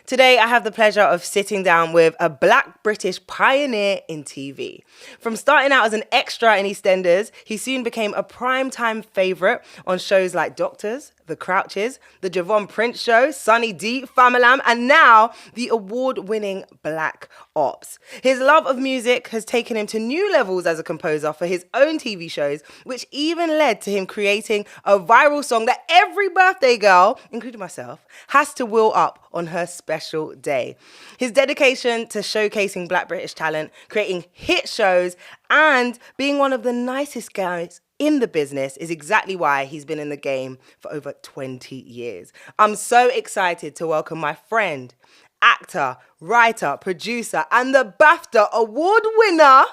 Today, I have the pleasure of sitting down with a Black British pioneer in TV. From starting out as an extra in EastEnders, he soon became a primetime favourite on shows like Doctors, The Crouches, The Javone Prince Show, Sunny D, Famalam, and now the award-winning Black Ops. His love of music has taken him to new levels as a composer for his own TV shows, which even led to him creating a viral song that every birthday girl, including myself, has to wheel up on her special day. His dedication to showcasing Black British talent, creating hit shows, and being one of the nicest guys in the business is exactly why he's been in the game for over 20 years. I'm so excited to welcome my friend, actor, writer, producer, and the Bafta award winner,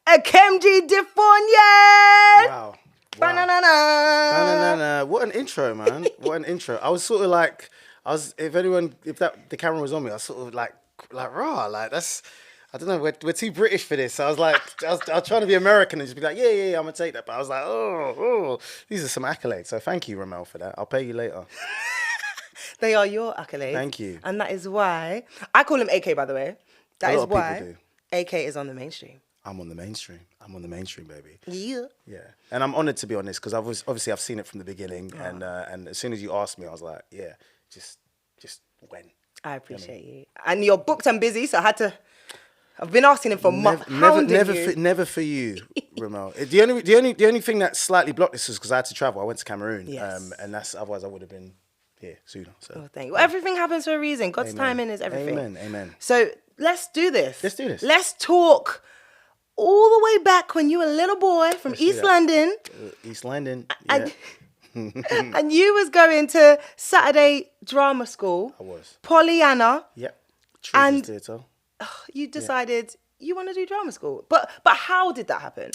Akemnji Ndifornyen. Wow. Ba-na-na-na. What an intro, man. What an intro. I was sort of like, if the camera was on me, I was sort of like raw, like that's, I don't know, we're too British for this. So I was like, I was trying to be American and just be like, yeah, I'm gonna take that. But I was like, these are some accolades. So thank you, Remel, for that. I'll pay you later. They are your accolades. Thank you. And that is why, I call him AK, by the way. That A is lot of why people AK is on the mainstream. I'm on the mainstream. I'm on the mainstream, baby. Yeah. Yeah, and I'm honoured to be on this because obviously I've seen it from the beginning, and as soon as you asked me, I was like, yeah, just when. I appreciate you. And you're booked and busy, so I've been asking him for months. Never for you, Remel. The only thing that slightly blocked this was because I had to travel. I went to Cameroon, Yes. and that's otherwise I would have been here sooner. So Oh, thank you. Well, everything happens for a reason. God's Amen. timing is everything. Amen. So let's do this. Let's do this. Let's talk all the way back when you were a little boy from East London. East London. Yeah. And you was going to Saturday drama school. I was. Pollyanna. Yep. And- Children's theatre. You decided you want to do drama school. But how did that happen?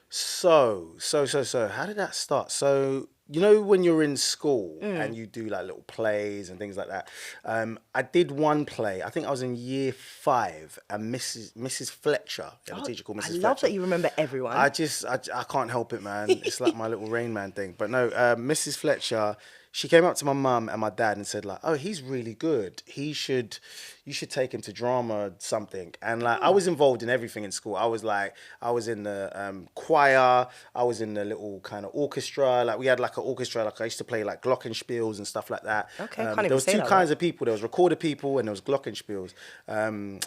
So, how did that start? So, you know, when you're in school and you do like little plays and things like that, I did one play. I think I was in year 5, and Mrs. Fletcher, a teacher called Mrs. Fletcher. I love that you remember everyone. I can't help it, man. It's like my little Rain Man thing. But no, Mrs. Fletcher, she came up to my mum and my dad and said like, "Oh, he's really good. You should take him to drama something." And like, I was involved in everything in school. I was in the choir. I was in the little kind of orchestra. Like we had like an orchestra. Like I used to play like glockenspiels and stuff like that. Okay, can't there even was say two that kinds of people. There was recorder people and there was glockenspiels.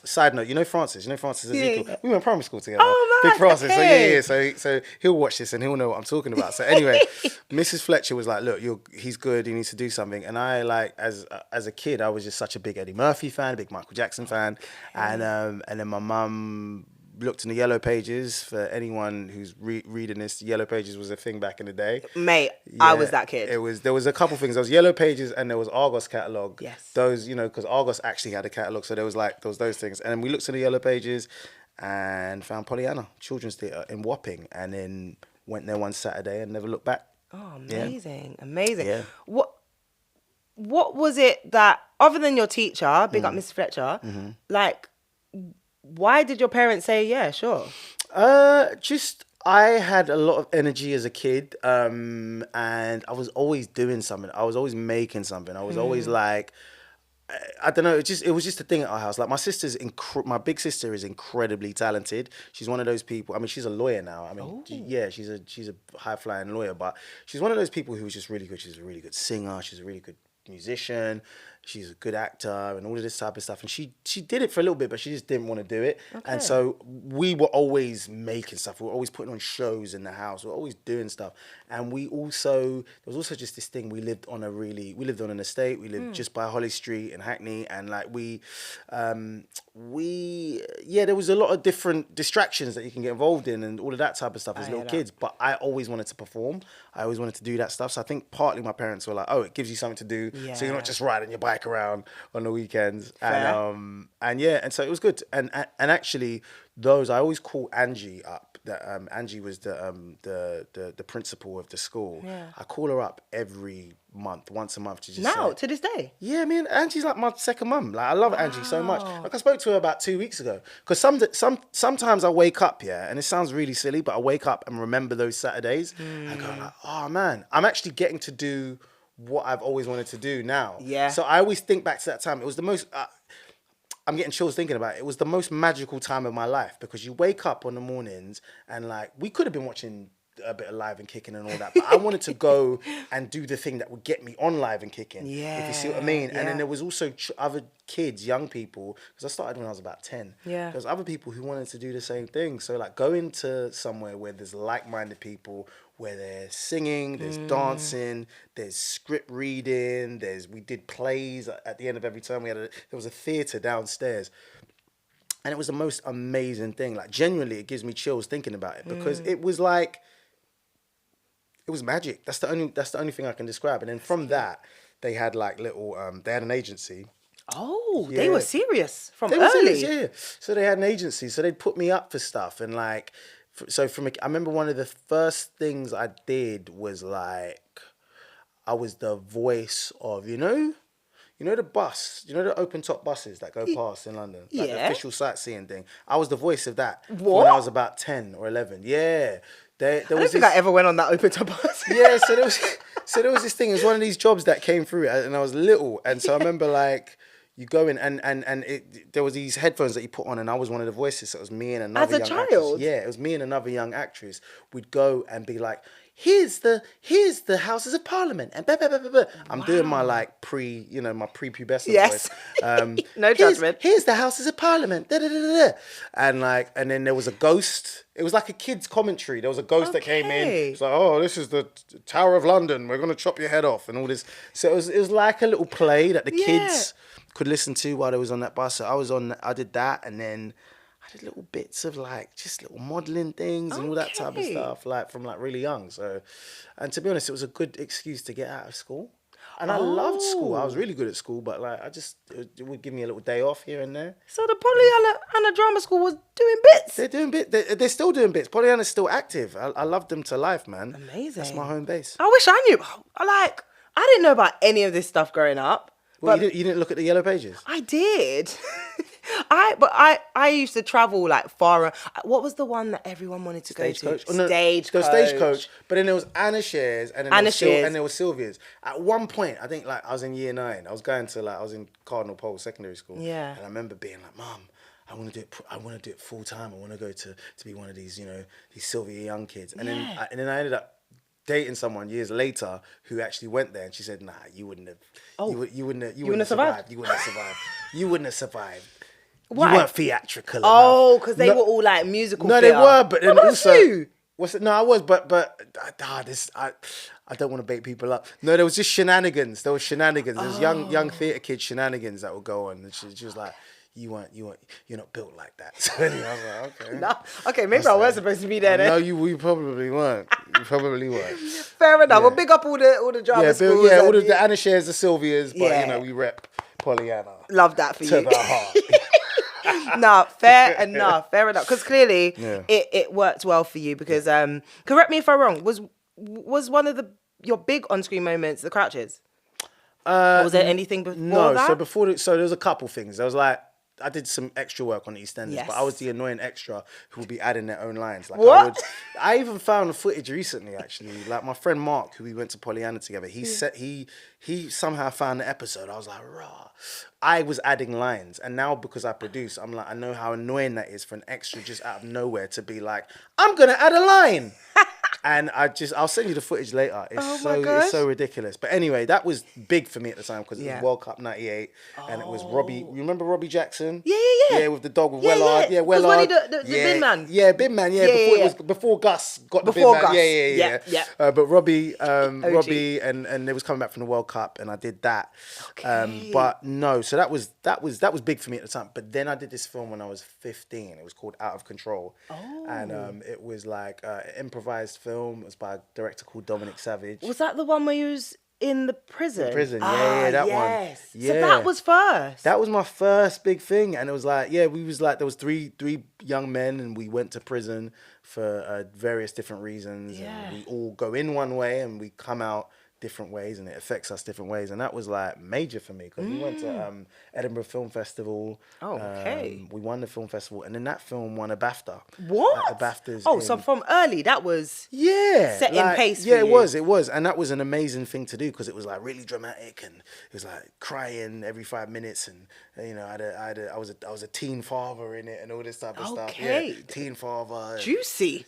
Side note, you know Francis Ezekiel. Yeah. We went to primary school together. Oh, man, Big Francis. okay. So yeah. So he'll watch this and he'll know what I'm talking about. So anyway, Mrs. Fletcher was like, "Look, he's good. He needs to do something." And I like as a kid, I was just such a big Eddie Murphy fan, a big Michael Jackson fan, and then my mum looked in the Yellow Pages. For anyone who's reading this, Yellow Pages was a thing back in the day. Mate, I was that kid. There was a couple things. There was Yellow Pages and there was Argos catalogue. Yes. Those, because Argos actually had a catalogue, so there was those things. And then we looked in the Yellow Pages and found Pollyanna Children's Theatre in Wapping, and then went there one Saturday and never looked back. Oh, amazing. Yeah. What was it that, other than your teacher, big up Miss Fletcher, like, why did your parents say, yeah, sure? I had a lot of energy as a kid, and I was always doing something. I was always making something. I was always like, I don't know. It was just a thing at our house. Like my big sister is incredibly talented. She's one of those people. I mean, she's a lawyer now. I mean, she's a high flying lawyer, but she's one of those people who's just really good. She's a really good singer. She's a really good musician. She's a good actor and all of this type of stuff. And she did it for a little bit, but she just didn't want to do it. Okay. And so we were always making stuff. We were always putting on shows in the house. We were always doing stuff. And there was also just this thing. We lived on an estate. We lived just by Holly Street in Hackney. And like there was a lot of different distractions that you can get involved in and all of that type of stuff as little kids. But I always wanted to perform. I always wanted to do that stuff. So I think partly my parents were like, "Oh, it gives you something to do. Yeah. So you're not just riding your bike around on the weekends." Fair. And so it was good. And actually those, I always call Angie up. That Angie was the principal of the school. Yeah. I call her up every month, once a month, to just to this day. Yeah, I mean, Angie's like my second mum. Like I love Angie so much. Like I spoke to her about 2 weeks ago because sometimes I wake up, and it sounds really silly, but I wake up and remember those Saturdays. I go like, oh man, I'm actually getting to do what I've always wanted to do now. Yeah. So I always think back to that time. It was the most. I'm getting chills thinking about it. It was the most magical time of my life because you wake up on the mornings and like we could have been watching a bit of Live and Kicking and all that, but I wanted to go and do the thing that would get me on Live and Kicking. Yeah. If you see what I mean. Yeah. And then there was also other kids, young people, because I started when I was about 10. Yeah. There was other people who wanted to do the same thing. So like going to somewhere where there's like-minded people, where there's singing, there's dancing, there's script reading, we did plays at the end of every term. There was a theatre downstairs. And it was the most amazing thing. Like genuinely, it gives me chills thinking about it because it was like, it was magic. That's the only thing I can describe. And then from that, they had like little, they had an agency. Oh, Yeah. they were serious from They were early. serious, yeah. So they had an agency. So they'd put me up for stuff. And like, I remember one of the first things I did was like, I was the voice of, you know the bus, the open top buses that go past in London, like the Yeah. official sightseeing thing. I was the voice of that when What? I was about 10 or 11. Yeah. There I don't was think this, I ever went on that open top bus. yeah, so there was this thing. It was one of these jobs that came through, and I was little, and so I remember like you go in and there was these headphones that you put on, and I was one of the voices. So it was me and another As a young child? actress. Yeah, it was me and another young actress. We'd go and be like, here's the Houses of Parliament, and blah, blah, blah, blah, blah. I'm doing my like my prepubescent Yes. voice. No judgment. Here's the Houses of Parliament, da, da, da, da, da. And then there was a ghost. It was like a kid's commentary. There was a ghost that came in. Okay. It's like, oh, this is the Tower of London. We're gonna chop your head off and all this. So it was like a little play that the kids could listen to while they was on that bus. So I did that, and then I did little bits of like just little modelling things and all that type of Okay. stuff, like from like really young. So, and to be honest, it was a good excuse to get out of school. And I loved school. I was really good at school, but like it would give me a little day off here and there. So the Pollyanna Drama School was doing bits. They're doing bits. They're still doing bits. Pollyanna's still active. I love them to life, man. Amazing. That's my home base. I wish I knew. I didn't know about any of this stuff growing up. Well, But you didn't look at the yellow pages? I did. I used to travel like far. What was the one that everyone wanted to go to? Stagecoach. Oh, no, Stagecoach. There was Stagecoach, but then there was Anna Shares, and then Anna Shares. and there was Sylvia's. At one point, I think like I was in year 9. I was in Cardinal Pole Secondary School. Yeah. And I remember being like, Mum, I want to do it full time. I want to go to be one of these, these Sylvia Young kids. And then I ended up dating someone years later who actually went there, and she said, "Nah, you wouldn't have. You wouldn't have survived. You wouldn't have survived. You wouldn't have survived. Why? You weren't theatrical Oh, enough." because they were all like musical. No, theatre. they were, but then What about also, you? what's it? No, I was, but I don't want to bait people up. No, there was just shenanigans. There was shenanigans. There was young theatre kid shenanigans that would go on, and she was like, you're not built like that. So anyway, I was like, okay. No. Okay, maybe I was supposed to be there then. No, you probably weren't. You probably weren't. Fair enough. Well, big up all the drama schools. Yeah, and all of the Anna Shares, the Sylvias, but Yeah. we rep Pollyanna Love that for to you. the heart. No, fair enough. Because clearly Yeah. it worked well for you. Because correct me if I'm wrong. Was one of your big on-screen moments the Crouches? Or was there anything before No, that? so there was a couple things. There was like, I did some extra work on the EastEnders, Yes. but I was the annoying extra who would be adding their own lines. Like What? I even found the footage recently, actually. Like my friend Mark, who we went to Pollyanna together, he somehow found the episode. I was like, rah. I was adding lines, and now because I produce, I'm like, I know how annoying that is for an extra just out of nowhere to be like, I'm gonna add a line. And I'll send you the footage later. Oh my gosh. It's so ridiculous. But anyway, that was big for me at the time because it Yeah. was World Cup '98, and it was Robbie. You remember Robbie Jackson? Yeah. Yeah, with the dog with Yeah, Wellard. yeah. Was Wellard. Wally the bin man? Yeah, bin man. Yeah, Yeah, before before Gus got Before the bin Gus. man. Yeah. But Robbie, and they was coming back from the World Cup, and I did that. Okay. But no, so that was big for me at the time. But then I did this film when I was 15. It was called Out of Control, and it was like an improvised film. It was by a director called Dominic Savage. Was that the one where you was in the prison? That one. Yes. So Yeah. that was first. That was my first big thing, and it was like, there was three young men, and we went to prison for various different reasons, Yeah. and we all go in one way, and we come out different ways and it affects us different ways. And that was like major for me because we went to Edinburgh Film Festival. Oh, okay. We won the film festival and then that film won a BAFTA. What? At the BAFTAs. Oh, so from early, that was set in pace for yeah, you. it was. And that was an amazing thing to do because it was like really dramatic and it was like crying every 5 minutes. And, you know, I was a teen father in it and all this type of stuff. Okay. Yeah, teen father. Juicy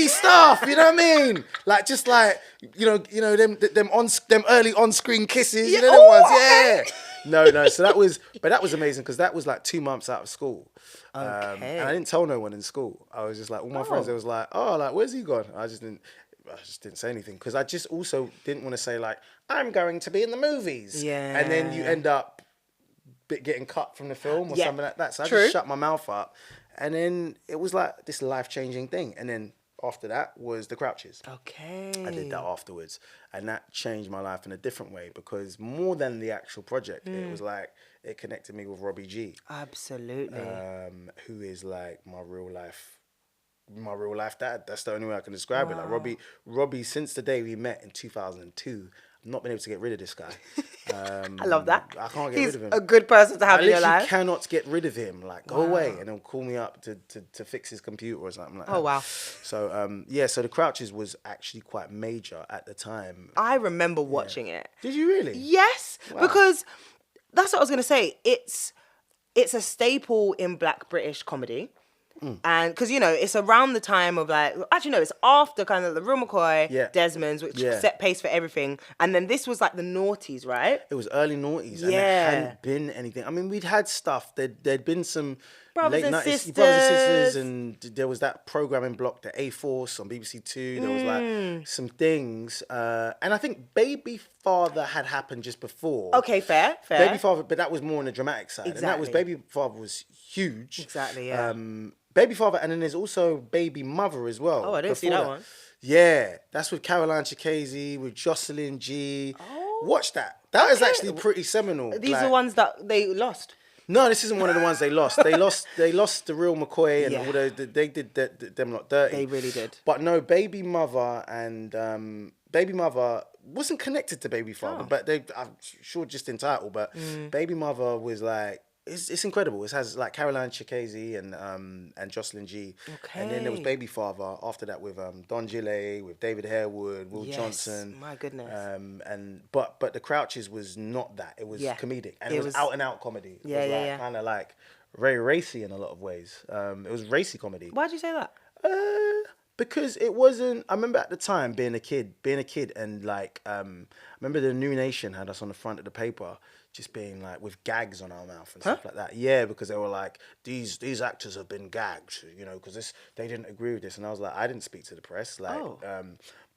Stuff, you know what I mean? Like just like you know them early on-screen kisses, you know them ones, okay. yeah. No, so that was amazing because that was like 2 months out of school, Okay. and I didn't tell no one in school. I was just like all my friends. They was like, oh, like where's he gone? I just didn't say anything because I just also didn't want to say like I'm going to be in the movies, Yeah. and then you end up getting cut from the film or something like that. So I True. just shut my mouth up. And then it was like this life-changing thing. And then after that was The Crouches. Okay. I did that afterwards. And that changed my life in a different way because more than the actual project, it was like, it connected me with Robbie G. Absolutely. Who is like my real life dad. That's the only way I can describe it. Like Robbie, since the day we met in 2002, I've not been able to get rid of this guy. I love that. I can't get He's rid of him. a good person to have in your I life. literally cannot get rid of him. Like, go away. And he'll call me up to fix his computer or something like that. Oh, wow. So, so The Crouches was actually quite major at the time. I remember watching it. Did you really? Yes, because that's what I was going to say. It's a staple in Black British comedy. And because, you know, it's around the time of like, actually, no, it's after kind of the Real McCoy, Desmond's, which set pace for everything. And then this was like the noughties, right? It was early noughties. And there hadn't been anything. I mean, we'd had stuff. There'd been some Brothers late and 90s Sisters. Brothers and Sisters. And there was that programming block, the A-Force on BBC Two. There was like some things. And I think Baby Father had happened just before. Okay, fair. Baby Father, but that was more on the dramatic side. Exactly. And that was, Baby Father was huge. Exactly, yeah. Baby Father, and then there's also Baby Mother as well. Oh, I didn't see that one. Yeah, that's with Caroline Chikese, with Jocelyn G. Watch that. That is actually pretty seminal. These are ones that they lost. No, this isn't one of the ones they lost. They lost the Real McCoy, and although they did them not dirty. They really did. But no, Baby Mother and Baby Mother wasn't connected to Baby Father, but I'm sure just in title. But Baby Mother was like. It's incredible. It has like Caroline Chikese and Jocelyn G. Okay. And then there was Baby Father after that with Don Gillet, with David Harewood, Will Johnson. My goodness. But The Crouches was not that. It was comedic. And it was out and out comedy. It was kind of like very racy in a lot of ways. It was racy comedy. Why'd you say that? Because it wasn't. I remember at the time being a kid, and like I remember the New Nation had us on the front of the paper, just being like with gags on our mouth and stuff like that. Yeah, because they were like, these actors have been gagged, you know, because they didn't agree with this, and I was like, I didn't speak to the press, like,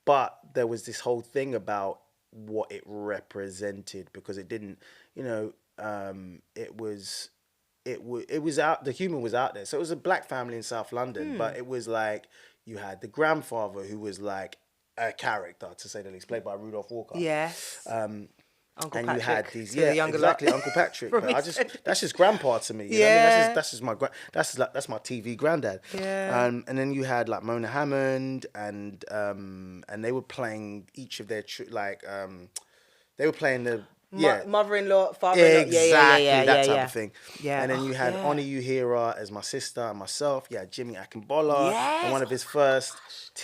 but there was this whole thing about what it represented because it didn't, you know, it was out. The humor was out there, so it was a black family in South London, but it was like. You had the grandfather who was like a character, to say the least, played by Rudolph Walker. Yes. Uncle and Patrick. you had these, the younger exactly, lot. Uncle Patrick. But that's just grandpa to me. You know what I mean? That's just my that's my TV granddad. Yeah. And then you had like Mona Hammond, and they were playing each of their they were playing the. Mother-in-law, father-in-law. Exactly, that type of thing. Yeah. And then you had Oni Uhira as my sister and myself. Yeah, Jimmy Akimbola. Yes. And one of his first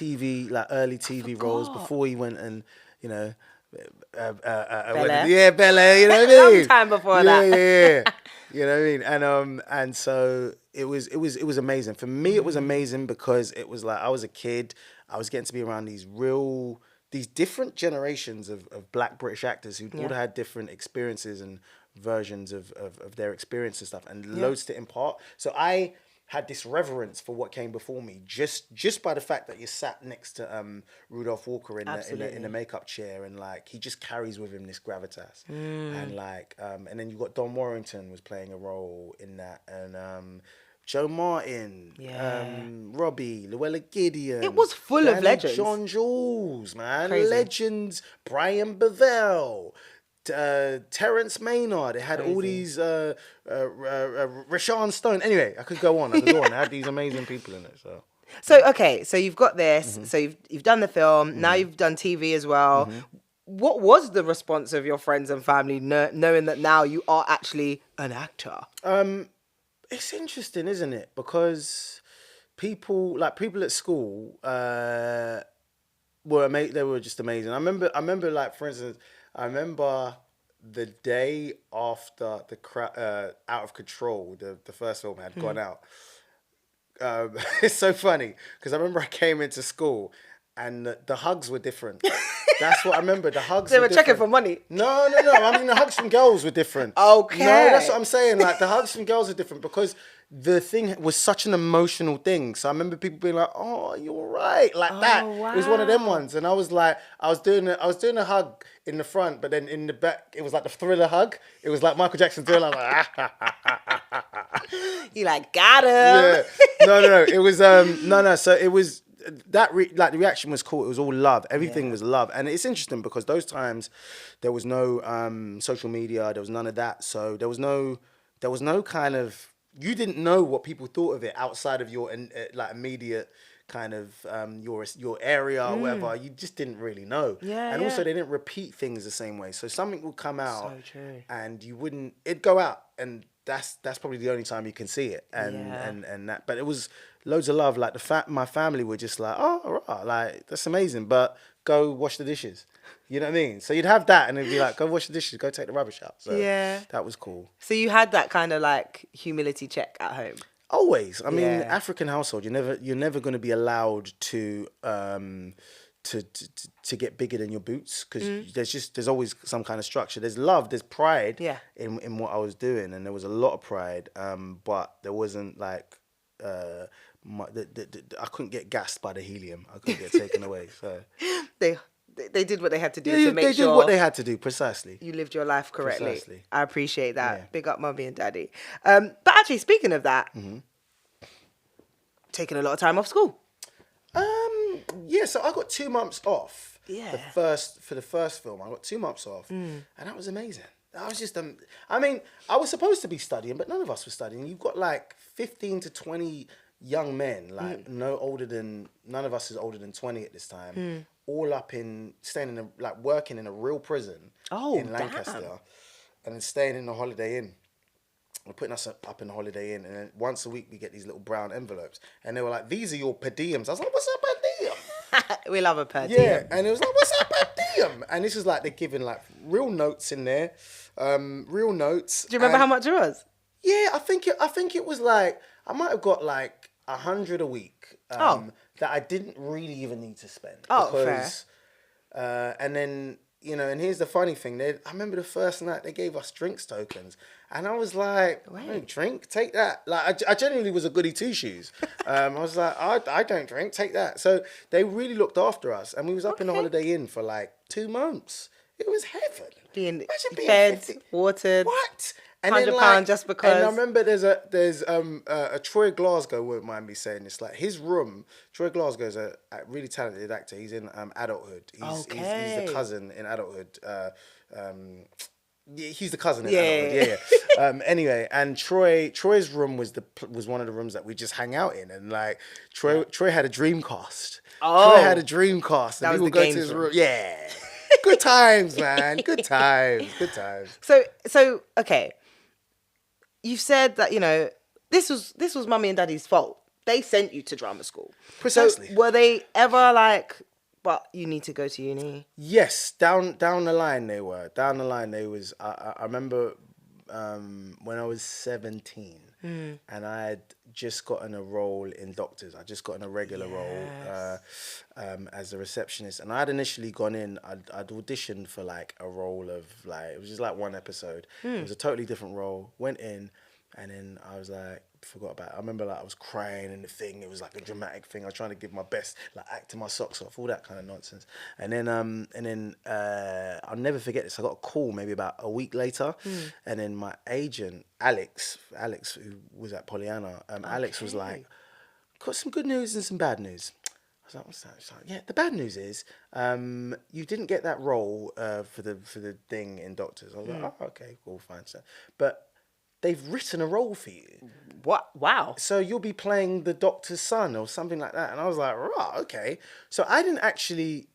early TV roles before he went and, you know, Bel Air, you know what I mean? Long time before that. Yeah. You know what I mean? And so it was amazing. For me, it was amazing because it was like I was a kid. I was getting to be around these different generations of black British actors who all had different experiences and versions of their experience and stuff and loads to impart. So I had this reverence for what came before me just by the fact that you sat next to Rudolph Walker in the makeup chair, and like he just carries with him this gravitas. And like and then you got Don Warrington was playing a role in that, and Joe Martin, Robbie, Llewellyn Gideon. It was full of legends. John Jules, man. Crazy. Legends. Brian Bevell. Terence Maynard. It had all these Rashawn Stone. Anyway, I could go on. It had these amazing people in it. So okay, so you've got this. So you've done the film. Now you've done TV as well. what was the response of your friends and family knowing that now you are actually an actor? It's interesting, isn't it? Because people at school were amazing. They were just amazing. I remember, like, for instance, I remember the day after Out of Control, the first film had gone out. It's so funny because I remember I came into school and the hugs were different. That's what I remember. The hugs. They were different. checking for money. No. I mean, the hugs from girls were different. Okay. No, that's what I'm saying. Like, the hugs from girls are different because the thing was such an emotional thing. So I remember people being like, "Oh, you're right," like that. Wow. It was one of them ones, and I was like, I was doing a hug in the front, but then in the back, it was like the Thriller hug. It was like Michael Jackson Thriller. You like got him. Yeah. No. It was no. So it was that the reaction was cool. It was all love. Everything was love, and it's interesting because those times there was no social media. There was none of that. So there was no kind of, you didn't know what people thought of it outside of your like immediate kind of your area or whatever. You just didn't really know. Yeah. And also they didn't repeat things the same way. So something would come out So true. and it'd go out, and that's probably the only time you can see it. And that, but it was loads of love. Like my family were just like, oh, right, like that's amazing, but go wash the dishes. You know what I mean? So you'd have that, and it'd be like, go wash the dishes, go take the rubbish out. So that was cool. So you had that kind of like humility check at home. Always. I mean, African household, you're never going to be allowed to get bigger than your boots, because there's always some kind of structure. There's love, there's pride in what I was doing, and there was a lot of pride. But there wasn't like I couldn't get gassed by the helium. I couldn't get taken away. So they did what they had to do to make sure. They did what they had to do, precisely. You lived your life correctly. Precisely. I appreciate that. Yeah. Big up mummy and daddy. But actually, speaking of that, taking a lot of time off school. Yeah, so I got 2 months off. Yeah. For the first film, I got 2 months off, and that was amazing. That was just I mean, I was supposed to be studying, but none of us were studying. You've got like 15 to 20 young men, like none of us is older than 20 at this time. All working in a real prison in Lancaster, and then staying in the Holiday Inn. We're putting us up in the Holiday Inn, and then once a week we get these little brown envelopes, and they were like, "These are your per diems." I was like, "What's a per diem?" We love a per diem. Yeah, and it was like, "What's a per diem?" And this is like they're giving like real notes in there, real notes. Do you remember how much it was? Yeah, I think it was like, I might have got like 100 a week. That I didn't really even need to spend. Oh, because, fair. And then, and here's the funny thing. I remember the first night they gave us drinks tokens. And I was like, I don't drink, take that. Like, I genuinely was a goody two-shoes. I was like, I don't drink, take that. So they really looked after us. And we was up in the Holiday Inn for like 2 months. It was heaven. Being fed, watered. What? And £100 just because. And I remember there's a Troy Glasgow, won't mind me saying this, like his room. Troy Glasgow is a really talented actor. He's in Adulthood. He's the cousin in Adulthood. He's the cousin in Adulthood. Yeah. Anyway, and Troy's room was one of the rooms that we just hang out in, and like Troy had a Dreamcast. Troy had a Dreamcast, and we would go to his room. Yeah. Good times, man. Good times. So okay. You said that, this was mummy and daddy's fault. They sent you to drama school. Precisely. So were they ever like, but you need to go to uni? Yes, down the line they were. Down the line they was. I remember when I was 17, and I had just gotten a role in Doctors. I just gotten a regular role as a receptionist, and I had initially gone in. I'd auditioned for like a role of like, it was just like one episode. It was a totally different role. Went in, and then I was like, forgot about it. I remember like I was crying in the thing. It was like a dramatic thing. I was trying to give my best, like acting my socks off, all that kind of nonsense. And then I'll never forget this. I got a call maybe about a week later, and then my agent Alex, who was at Pollyanna, Alex was like, got some good news and some bad news. I was like, what's that? She's like, yeah, the bad news is you didn't get that role for the thing in Doctors. I was like, oh, okay, cool, fine. So, but they've written a role for you. What? Wow. So you'll be playing the doctor's son or something like that. And I was like, right, okay. So I didn't actually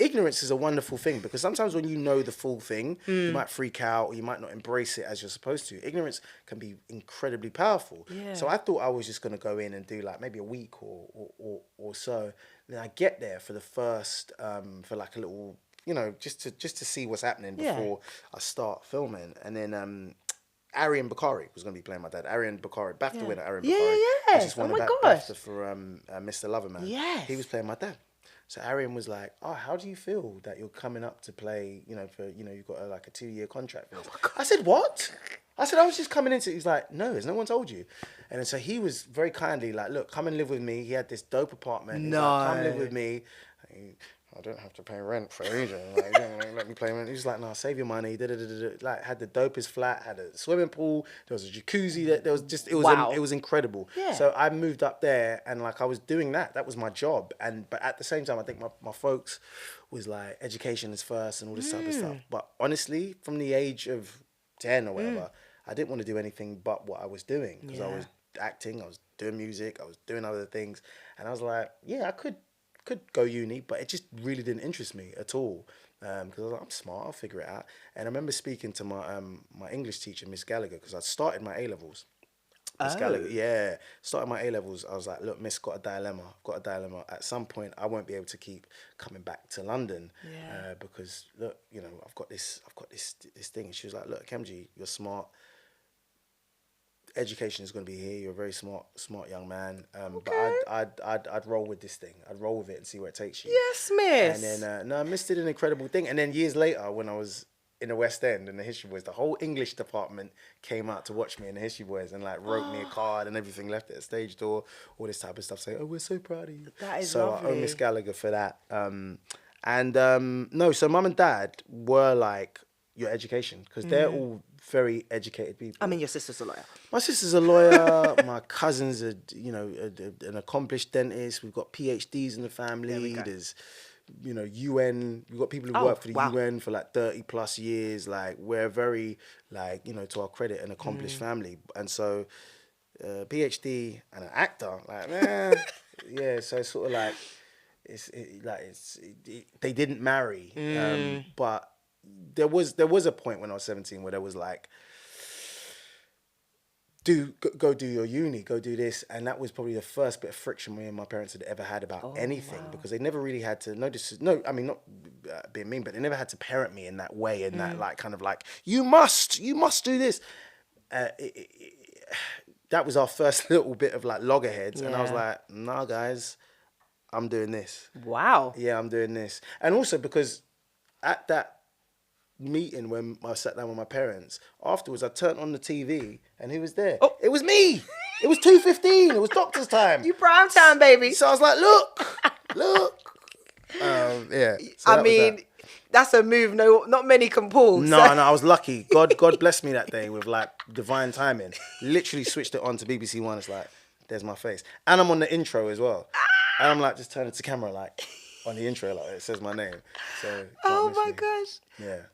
ignorance is a wonderful thing, because sometimes when you know the full thing, you might freak out or you might not embrace it as you're supposed to. Ignorance can be incredibly powerful. Yeah. So I thought I was just going to go in and do like maybe a week or so. Then I get there for the first, for like a little, you know, just to see what's happening before I start filming. And then Arian Bakari was going to be playing my dad. Arian Bakari, BAFTA winner Arian Bakari. Yeah. He just won Oh my BAFTA for Mr. Loverman. Yes. He was playing my dad. So Arian was like, "Oh, how do you feel that you're coming up to play? You know, you've got like a 2-year contract." I said, "What?" I said, "I was just coming into it." He's like, "No, has no one told you?" And then so he was very kindly like, "Look, come and live with me." He had this dope apartment. He's like, "Come live with me. I don't have to pay rent for ages. Like, let me play rent." He was like, "No, save your money." Like, had the dopest flat, had a swimming pool. There was a jacuzzi. There was just it was incredible. Yeah. So I moved up there, and like I was doing that. That was my job. But at the same time, I think my folks was like, education is first and all this type of stuff. But honestly, from the age of 10 or whatever, I didn't want to do anything but what I was doing, because I was acting, I was doing music, I was doing other things, and I was like, yeah, I could go uni, but it just really didn't interest me at all, because I was like, I'm smart, I'll figure it out. And I remember speaking to my English teacher, Miss Gallagher, because I started my A-levels. Miss Gallagher, started my A-levels. I was like, look, Miss, got a dilemma. At some point, I won't be able to keep coming back to London, because look, you know, I've got this thing. And she was like, look, Akemnji, you're smart. Education is going to be here. You're a very smart young man. But I'd roll with this thing. I'd roll with it and see where it takes you. Yes, Miss. And then Miss did an incredible thing. And then years later, when I was in the West End and the History Boys, the whole English department came out to watch me in the History Boys and like wrote me a card and everything, left it at the stage door, all this type of stuff, saying, "Oh, we're so proud of you." That is so lovely. I owe Miss Gallagher for that. So mum and dad were like your education, because they're all very educated people. I mean, your sister's a lawyer. My sister's a lawyer. My cousin's an accomplished dentist. We've got PhDs in the family. There's, UN. We've got people who work for the UN for like 30 plus years. Like, we're very, like, to our credit, an accomplished family. And so, PhD and an actor, like, man, yeah. So it's sort of like, they didn't marry, but there was a point when I was 17 where there was like, go do your uni, go do this. And that was probably the first bit of friction me and my parents had ever had about anything, because they never really had to, not being mean, but they never had to parent me in that way, in that like kind of like, you must do this. That was our first little bit of like loggerheads. And I was like, nah, guys, I'm doing this. Wow. Yeah, I'm doing this. And also because at that meeting when I sat down with my parents, afterwards I turned on the TV and who was there? Oh, it was me. It was 2:15. It was doctor's time. You prime time, baby. So I was like, look. Yeah. So I mean, that's a move not many can pull. No, I was lucky. God blessed me that day with like divine timing. Literally switched it on to BBC One. It's like, there's my face. And I'm on the intro as well. And I'm like, just turning to camera like, on the intro, like it says my name. So oh my gosh. Yeah.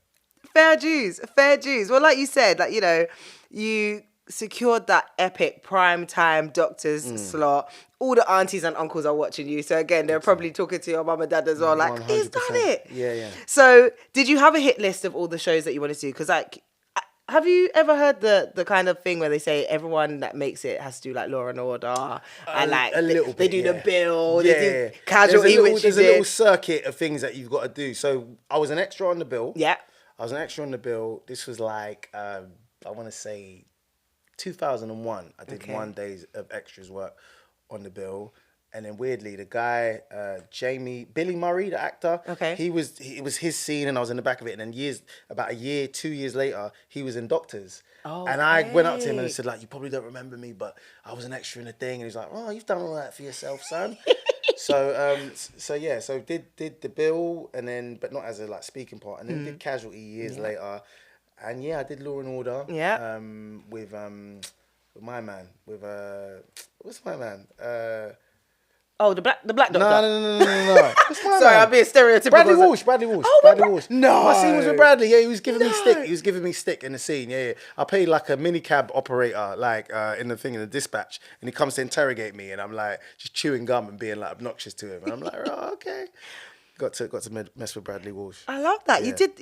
Fair dues. Well, like you said, like, you secured that epic prime time doctor's slot. All the aunties and uncles are watching you. So again, they're probably talking to your mum and dad as well. Like, 100%. He's done it. Yeah. So did you have a hit list of all the shows that you wanted to do? Because like, have you ever heard the kind of thing where they say everyone that makes it has to do like Law and Order, and like a little bit, they do the bill, yeah. they do Casualty, there's a little circuit of things that you've got to do. So I was an extra on the bill. Yeah. I was an extra on the bill. This was like, I want to say 2001. I did 1 day of extras work on the bill. And then weirdly, the guy, Billy Murray, the actor, it was his scene and I was in the back of it. And then about 2 years later, he was in Doctors. Oh, and I went up to him and I said, like, you probably don't remember me, but I was an extra in the thing. And he's like, oh, you've done all that for yourself, son. So did the bill, and then, but not as a like speaking part, and then did Casualty years later. And I did Law and Order. Yeah. With my man, what's my man? Oh, the black doctor. No. Sorry, I'm being stereotypical. Bradley Walsh. Oh, Bradley Walsh. No. My scene was with Bradley. Yeah, he was giving me stick. He was giving me stick in the scene. Yeah. I played like a minicab operator, like in the thing in the dispatch, and he comes to interrogate me, and I'm like just chewing gum and being like obnoxious to him, and I'm like, oh, okay. got to mess with Bradley Walsh. I love that. Yeah. You did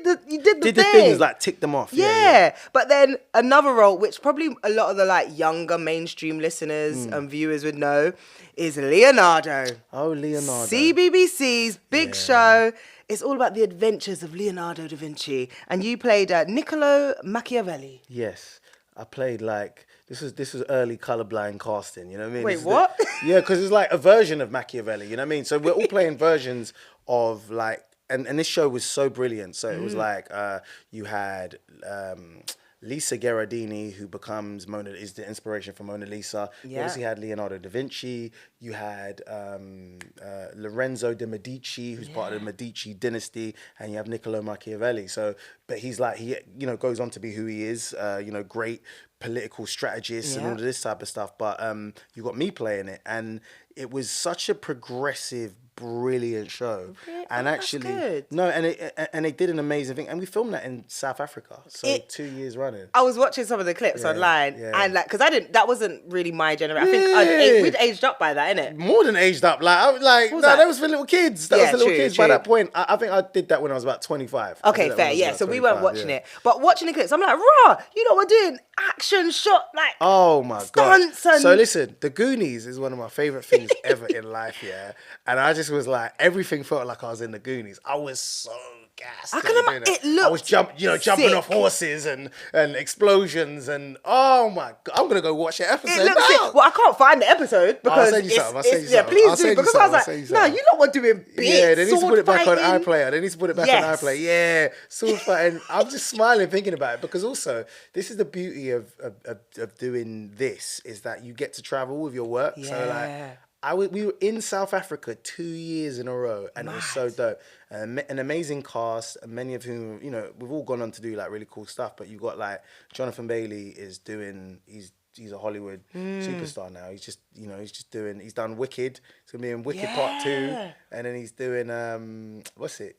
the Did thing. the things like tick them off. Yeah. But then another role, which probably a lot of the like younger mainstream listeners and viewers would know, is Leonardo. Oh, Leonardo. CBBC's big show. It's all about the adventures of Leonardo da Vinci, and you played Niccolo Machiavelli. Yes, I played like this was early colorblind casting. You know what I mean? Wait, what? Yeah, because it's like a version of Machiavelli. You know what I mean? So we're all playing versions of like, and this show was so brilliant. So it was like you had. Lisa Gherardini, who becomes is the inspiration for Mona Lisa. You obviously had Leonardo da Vinci. You had Lorenzo de Medici, who's part of the Medici dynasty, and you have Niccolo Machiavelli. So, but he's like he goes on to be who he is. Great political strategist and all of this type of stuff. But you got me playing it, and it was such a progressive, brilliant show. Okay. And actually, and they did an amazing thing, and we filmed that in South Africa. So 2 years running. I was watching some of the clips online, and like, because that wasn't really my generation. I think we'd aged up by that, innit? More than aged up. Like, I was like, that was for little kids. That was for little kids. True. By that point, I think I did that when I was about 25. Okay, fair. Yeah, so we weren't watching it, but watching the clips, I'm like, raw. You know what we're doing? Action shot, like, oh my god. And... So listen, The Goonies is one of my favorite things ever in life. Yeah, and I just was like, everything felt like I was in The Goonies. I was so gassed. I can imagine. It looked. I was jumping off horses and explosions and oh my god, I'm gonna go watch the episode. It looks sick. Well, I can't find the episode because I'll send you something. Yeah, please do, because I was like, no, you're not what doing bits. Yeah, they need to put it back fighting. on iPlayer. They need to put it back on iPlayer. Yeah, sword fighting. I'm just smiling thinking about it because also this is the beauty of doing this is that you get to travel with your work. Yeah. So like. We were in South Africa 2 years in a row, and it was so dope. An amazing cast, and many of whom, we've all gone on to do like really cool stuff. But you got like Jonathan Bailey is doing. He's a Hollywood superstar now. He's done Wicked. He's gonna be in Wicked Part 2, and then he's doing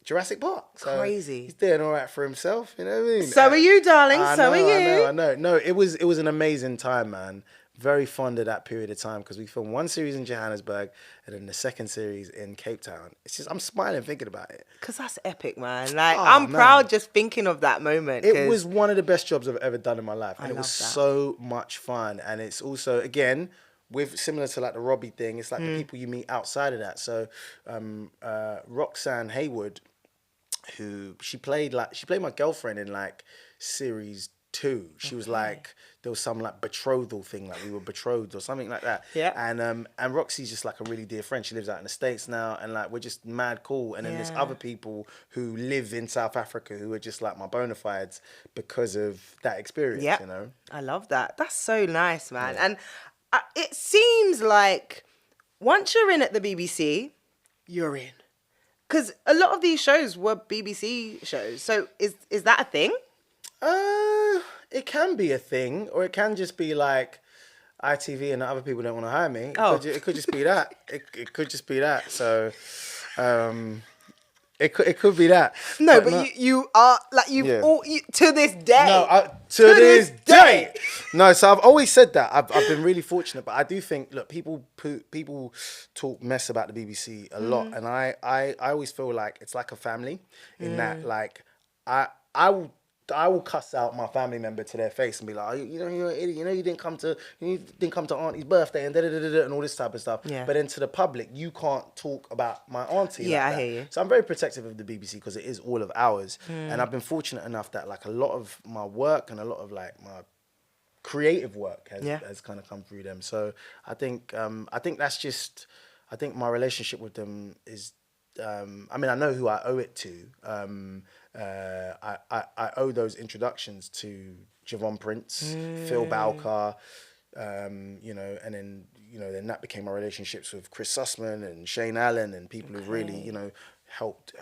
Jurassic Park. So crazy. He's doing all right for himself. You know what I mean? So are you, darling. So are you. I know. No, it was an amazing time, man. Very fond of that period of time because we filmed one series in Johannesburg and then the second series in Cape Town. It's just, I'm smiling thinking about it. Because that's epic, man. Like, I'm proud just thinking of that moment. It was one of the best jobs I've ever done in my life. And it was so much fun. And it's also, again, with similar to like the Robbie thing, it's like the people you meet outside of that. So Roxanne Haywood, who she played my girlfriend in like series 2. She was like, there was some like betrothal thing, like we were betrothed or something like that. Yeah. And Roxy's just like a really dear friend. She lives out in the States now, and like we're just mad cool. And then there's other people who live in South Africa who are just like my bona fides because of that experience. You know. I love that. That's so nice, man. Yeah. And it seems like once you're in at the BBC, you're in, because a lot of these shows were BBC shows. So is that a thing? It can be a thing, or it can just be like ITV and the other people don't want to hire me. It could just be that. It could just be that. So, it could be that. No, but you are like to this day. No, to this day. No, so I've always said that. I've been really fortunate, but I do think people talk mess about the BBC a lot, and I always feel like it's like a family in that like I will cuss out my family member to their face and be like, you're an idiot. You didn't come to Auntie's birthday and and all this type of stuff. Yeah. But then to the public, you can't talk about my auntie. Yeah, like I hear you. So I'm very protective of the BBC because it is all of ours, and I've been fortunate enough that like a lot of my work and a lot of like my creative work has kind of come through them. So I think that's just, I think my relationship with them is. I know who I owe it to. I owe those introductions to Javone Prince, Phil Balcar, and then that became my relationships with Chris Sussman and Shane Allen and people who really, helped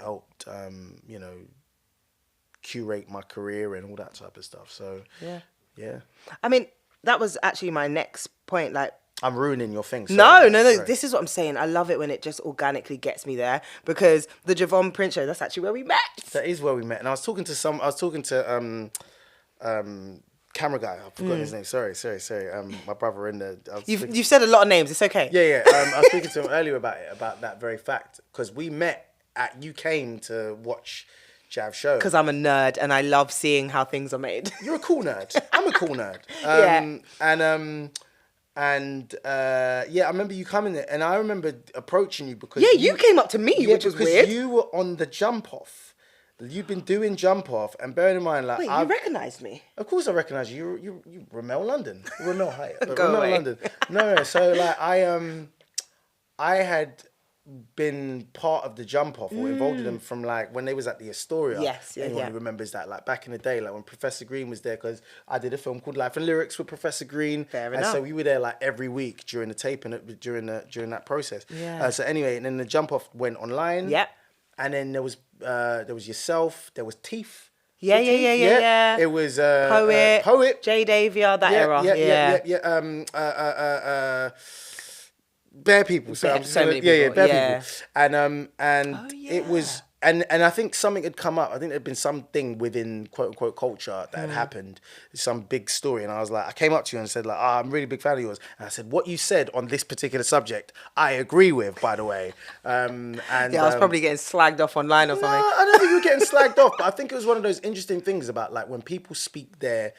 curate my career and all that type of stuff. So yeah. I mean, that was actually my next point. Like, I'm ruining your thing. No. This is what I'm saying. I love it when it just organically gets me there, because the Javone Prince Show, that's actually where we met. That is where we met. And I was talking to camera guy. I forgot his name. Sorry. My brother in the. You've said a lot of names. It's okay. Yeah. I was speaking to him earlier about that very fact, because we met you came to watch Jav show. Because I'm a nerd and I love seeing how things are made. You're a cool nerd. I'm a cool nerd. Yeah. I remember you coming there, and I remember approaching you because you came up to me, which was weird. You were on the jump off. You've been doing jump off, and bearing in mind, like, Wait, you recognised me? Of course, I recognise you. You Remel London. Remel Hyatt. Go Remel away. London. No. So like, I had been part of the jump off or involved in them from like when they was at the Astoria. Yes, yeah, Anyone yeah. who remembers that, like back in the day, like when Professor Green was there, because I did a film called Life and Lyrics with Professor Green. Fair and enough. so we were there like every week during the tape and during that process. Yeah. So anyway, and then the jump off went online. Yep. And then there was yourself. There was Teeth. Yeah. It was Poet. Jay Davia, that era. Yeah. Bare people. So I'm just so many people. bare people. And yeah. it was and I think something had come up. I think there'd been something within quote unquote culture that had happened, some big story. And I was like, I came up to you and said like, I'm a really big fan of yours. And I said, what you said on this particular subject, I agree with, by the way. I was probably getting slagged off online or something. No, I don't think you were getting slagged off, but I think it was one of those interesting things about like when people speak when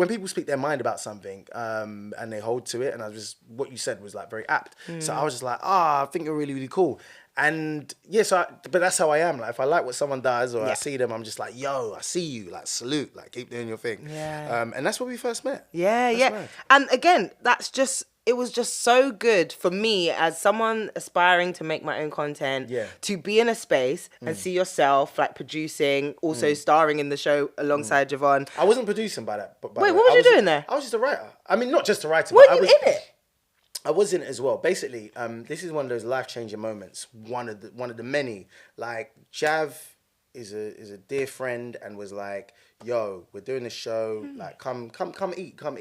people speak their mind about something and they hold to it, and what you said was like very apt. So I was just like, I think you're really, really cool. And but that's how I am. Like if I like what someone does or I see them, I'm just like, yo, I see you, like salute, like keep doing your thing. Yeah. And that's where we first met. Yeah. Mad. And again, it was just so good for me as someone aspiring to make my own content, to be in a space and see yourself like producing, also starring in the show alongside Javone. I wasn't producing by that. But Wait, what was you doing there? I was just a writer. I mean, not just a writer. Were but you in it? I was in it as well. Basically, this is one of those life-changing moments. One of the many. Like Jav is a dear friend and was like, "Yo, we're doing this show. Like, come eat." So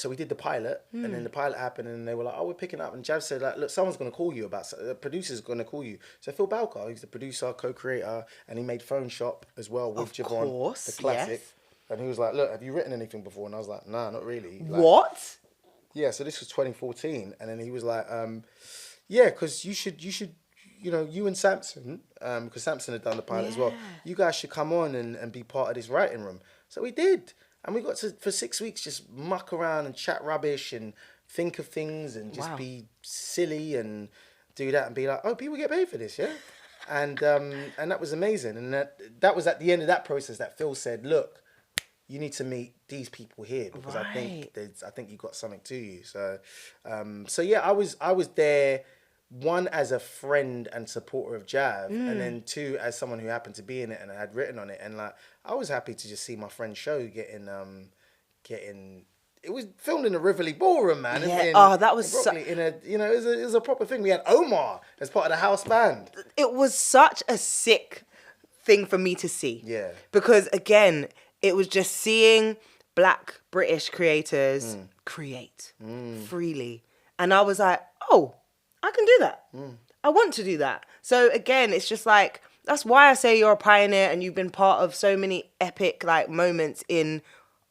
we did the pilot, and then the pilot happened, and they were like, "Oh, we're picking up." And Jav said, "Like, look, someone's gonna call you about. The producer's gonna call you." So Phil Balcar, he's the producer, co-creator, and he made Phone Shop as well with Javone, the classic. Yes. And he was like, "Look, have you written anything before?" And I was like, "Nah, not really." Like, What? Yeah, so this was 2014, and then he was like, "Yeah, because you should, you and Samson, because Samson had done the pilot as well. You guys should come on and be part of this writing room." So we did, and we got to for 6 weeks just muck around and chat rubbish and think of things and just be silly and do that and be like, "Oh, people get paid for this, yeah." And that was amazing, and that was at the end of that process that Phil said, "Look, you need to meet these people here because I think you got something to you." So, I was there, one as a friend and supporter of Jav, and then two as someone who happened to be in it and I had written on it, and like I was happy to just see my friend's show getting. It was filmed in a Rivoli Ballroom, man. That was it was a proper thing. We had Omar as part of the house band. It was such a sick thing for me to see. Yeah. Because again, it was just seeing Black British creators create freely. And I was like, oh, I can do that. I want to do that. So again, it's just like, that's why I say you're a pioneer and you've been part of so many epic like moments in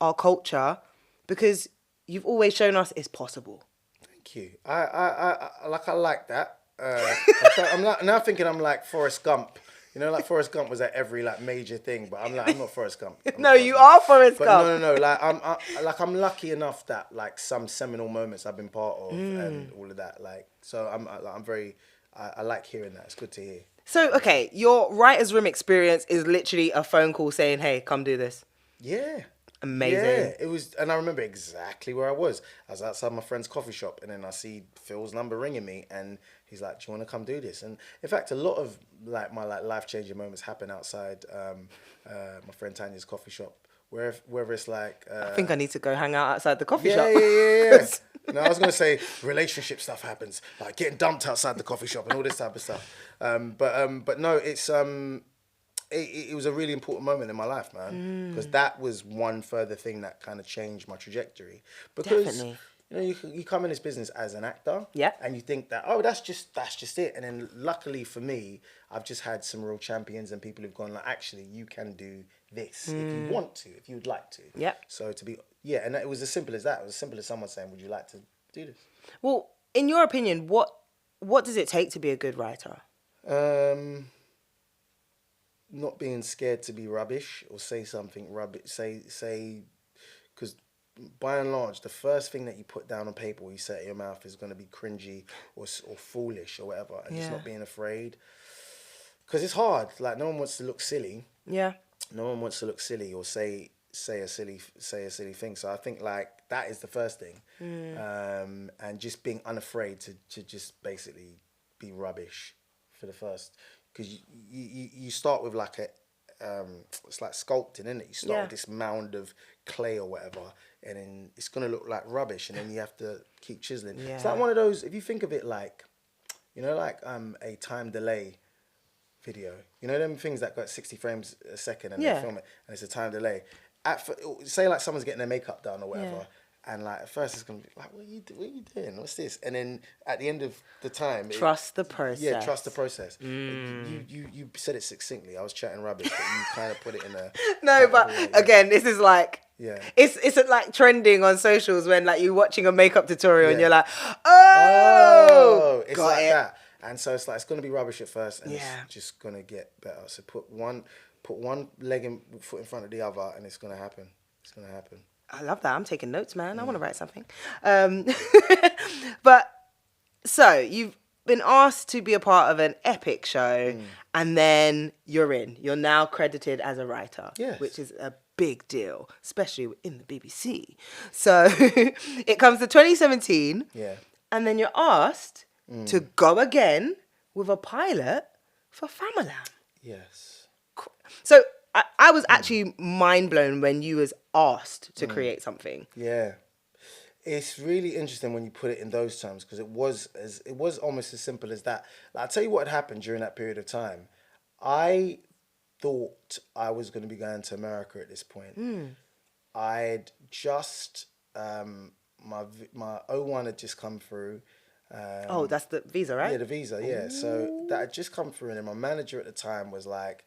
our culture, because you've always shown us it's possible. Thank you. I like that. I'm now thinking I'm like Forrest Gump. You know, like Forrest Gump was at every like major thing, but I'm not Forrest Gump. No, you are Forrest Gump. No. Like I'm lucky enough that like some seminal moments I've been part of and all of that. Like, so I'm very. I like hearing that. It's good to hear. So okay, your writer's room experience is literally a phone call saying, "Hey, come do this." Yeah. Amazing. Yeah, it was, and I remember exactly where I was. I was outside my friend's coffee shop, and then I see Phil's number ringing me, and he's like, "Do you want to come do this?" And in fact, a lot of like my like life-changing moments happen outside my friend Tanya's coffee shop. Wherever it's like, I think I need to go hang out outside the coffee shop. Yeah. No, I was gonna say relationship stuff happens, like getting dumped outside the coffee shop and all this type of stuff. But no, it's It was a really important moment in my life, man, because that was one further thing that kind of changed my trajectory. Because Definitely. you know, you come in this business as an actor, and you think that that's just it. And then luckily for me, I've just had some real champions and people who've gone like, actually, you can do this if you want to, if you'd like to. Yeah. So and it was as simple as that. It was as simple as someone saying, "Would you like to do this?" Well, in your opinion, what does it take to be a good writer? Not being scared to be rubbish or say something rubbish. Say, because by and large, the first thing that you put down on paper or you say out your mouth is going to be cringy or foolish or whatever, and just not being afraid. Because it's hard. Like, no one wants to look silly. Yeah. No one wants to look silly or say a silly thing. So I think like that is the first thing, and just being unafraid to just basically be rubbish for the first, because you start with like a it's like sculpting, isn't it? You start with this mound of clay or whatever, and then it's gonna look like rubbish, and then you have to keep chiseling. It's like one of those, if you think of it like, you know, like a time delay video. You know them things that got 60 frames a second and they film it and it's a time delay. Say like someone's getting their makeup done or whatever, and like at first it's gonna be like, what are you doing? What's this? And then at the end of the time, trust the process. Yeah, trust the process. You said it succinctly. I was chatting rubbish, but you kind of put it in a no, but again, this is like. Yeah. It's like trending on socials when like you're watching a makeup tutorial and you're like, oh, it's got like it. that. And so it's like, it's going to be rubbish at first, and it's just going to get better. So put one foot in front of the other, and it's going to happen. It's going to happen. I love that. I'm taking notes, man. I want to write something. But so you've been asked to be a part of an epic show, and then you're in. You're now credited as a writer, which is a big deal, especially in the BBC. So it comes to 2017, and then you're asked to go again with a pilot for Famalam. Yes. So I was actually mind blown when you was asked to create something. Yeah. It's really interesting when you put it in those terms, because it was almost as simple as that. Like, I'll tell you what had happened during that period of time. I thought I was going to be going to America at this point. I'd just my O1 had just come through. That's the visa, right? Yeah, the visa, yeah. So that had just come through, and then my manager at the time was like,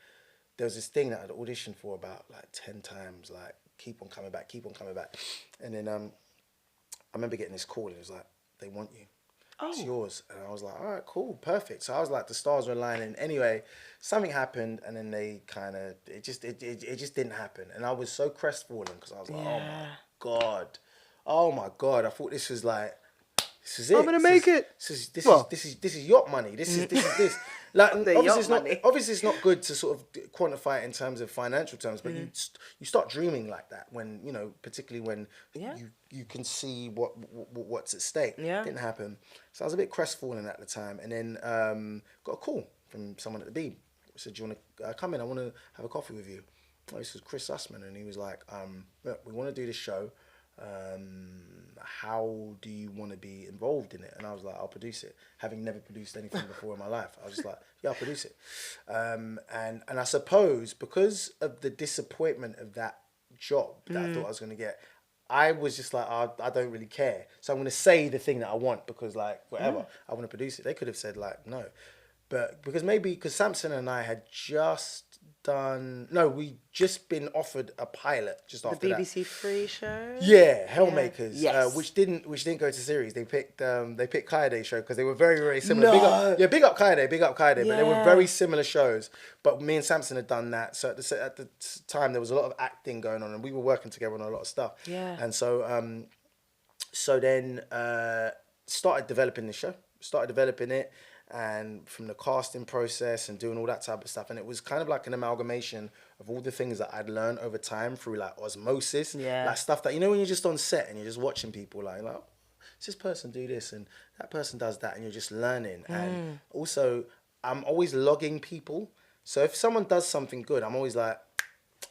there was this thing that I'd auditioned for about like 10 times, like, keep on coming back. And then I remember getting this call, and it was like, they want you. It's yours. And I was like, all right, cool, perfect. So I was like, the stars were aligning. Anyway, something happened, and then they kind of, it just didn't happen. And I was so crestfallen, because I was like, oh my God. I thought this was like, this is it. I'm gonna make it. This is yacht money. This is. Like, obviously it's not good to sort of quantify it in terms of financial terms, but you start dreaming like that when, you know, particularly when you can see what's at stake. Yeah. It didn't happen. So I was a bit crestfallen at the time, and then got a call from someone at the Beeb. Said, do you want to come in? I want to have a coffee with you. This was Chris Sussman, and he was like, look, we want to do this show. How do you want to be involved in it? And I was like, I'll produce it. Having never produced anything before in my life, I was just like, yeah, I'll produce it. And I suppose because of the disappointment of that job that I thought I was going to get, I was just like, I don't really care. So I'm going to say the thing that I want, because like, whatever, I want to produce it. They could have said like, no. But because Samson and I had we'd just been offered a pilot just after that. The BBC Free show? Yeah, Hellmakers, Yes. which didn't go to series. They picked Kaide's show, because they were very, very similar. No. Big up Kaide, but they were very similar shows. But me and Samson had done that, so at the time there was a lot of acting going on, and we were working together on a lot of stuff. Yeah. And so then started developing the show, and from the casting process and doing all that type of stuff. And it was kind of like an amalgamation of all the things that I'd learned over time through like osmosis, like stuff that, you know, when you're just on set and you're just watching people like does this person do this and that person does that, and you're just learning. And also I'm always logging people. So if someone does something good, I'm always like,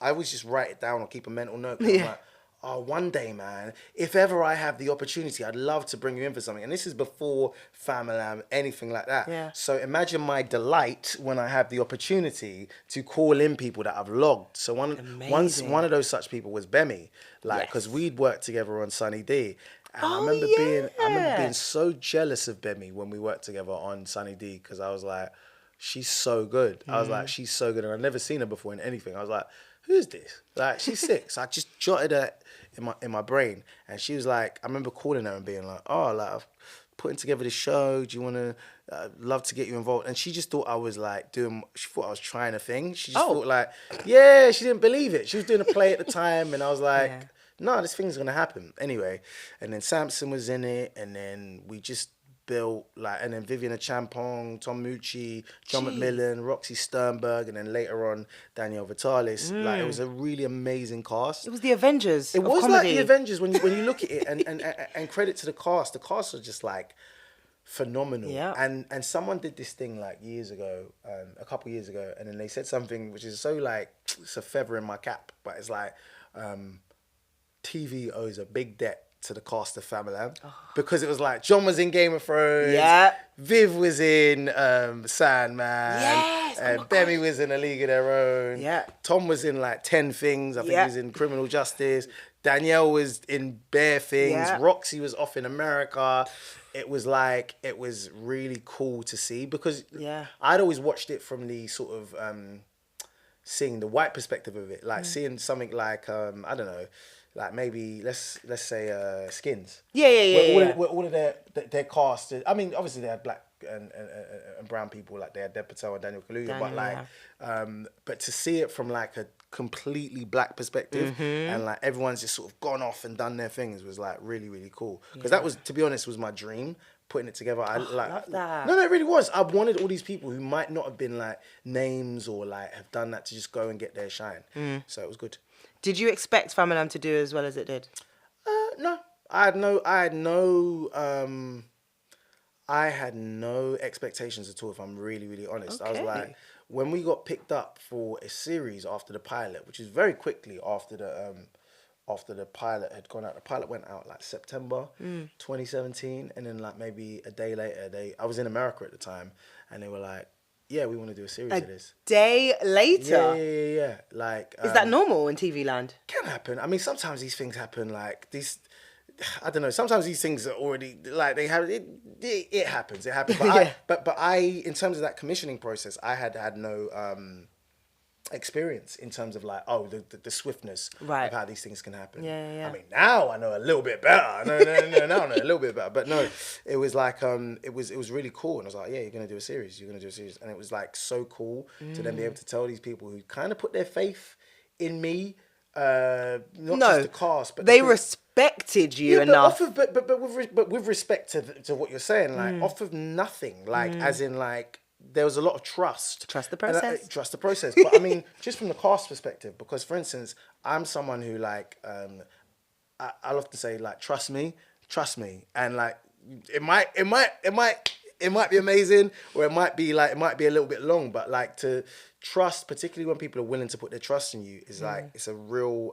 I always just write it down or keep a mental note. I'm like, oh, one day, man, if ever I have the opportunity, I'd love to bring you in for something. And this is before Famalam, anything like that. Yeah. So imagine my delight when I have the opportunity to call in people that I've logged. So one of those such people was Bemi, because we'd worked together on Sunny D. And I remember being so jealous of Bemi when we worked together on Sunny D, because I was like, she's so good. I was like, she's so good. And I'd never seen her before in anything. I was like, who's this? Like, she's sick. So I just jotted her in my brain, and she was like, I remember calling her and being like, oh, like, putting together the show. Do you want to, love to get you involved? And she just thought I was like she thought I was trying a thing. She just thought like, yeah, she didn't believe it. She was doing a play at the time, and I was like, no, this thing's going to happen. Anyway, and then Samson was in it, and then we just built like, and then Viviana Champong, Tom Mucci, John McMillan, Roxy Sternberg, and then later on Danielle Vitalis. Like, it was a really amazing cast. It was the Avengers. It was comedy. like the Avengers when you look at it, and credit to the cast. The cast are just like phenomenal. Yeah. And someone did this thing like years ago, a couple years ago, and then they said something which is so like, it's a feather in my cap, but it's like, TV owes a big debt to the cast of Famalam, because it was like John was in Game of Thrones, Viv was in Sandman, and Bemi was in A League of Their Own, Tom was in like 10 Things, I think he was in Criminal Justice, Danielle was in Bare Things, Roxy was off in America. It was like, it was really cool to see, because I'd always watched it from the sort of seeing the white perspective of it, like seeing something like I don't know, like maybe let's say Skins. Where all of their cast. I mean, obviously they had black and brown people, like they had Dev Patel and Daniel Kaluuya, but like, but to see it from like a completely black perspective, and like everyone's just sort of gone off and done their things, was like really, really cool. Because that was, to be honest, was my dream. Putting it together, I love that. No, it really was. I wanted all these people who might not have been like names or like have done that to just go and get their shine. So it was good. Did you expect Famalam to do as well as it did? No, I had no expectations at all. If I'm really, really honest, I was like, when we got picked up for a series after the pilot, which is very quickly after the pilot had gone out. The pilot went out like September 2017, and then like maybe a day later, I was in America at the time, and they were like, yeah, we want to do a series of this. Day later? Yeah. Like, is that normal in TV land? Can happen. I mean, sometimes these things happen. Like these, I don't know. Sometimes these things are already like they have. It happens. It happens. But but I, in terms of that commissioning process, I had no experience in terms of like, the swiftness of how these things can happen. I mean, now I know a little bit better. Now I know a little bit better. But no, it was like it was really cool. And I was like, yeah, you're gonna do a series. And it was like so cool to then be able to tell these people who kind of put their faith in me, not just the cast, but they respected you enough. But with respect to what you're saying, like off of nothing, like as in like, there was a lot of trust. Trust the process. Trust the process. But I mean, just from the cast perspective, because for instance, I'm someone who like, I'll often say like, trust me. And like, it might be amazing, or it might be a little bit long, but like to trust, particularly when people are willing to put their trust in you, is like, it's a real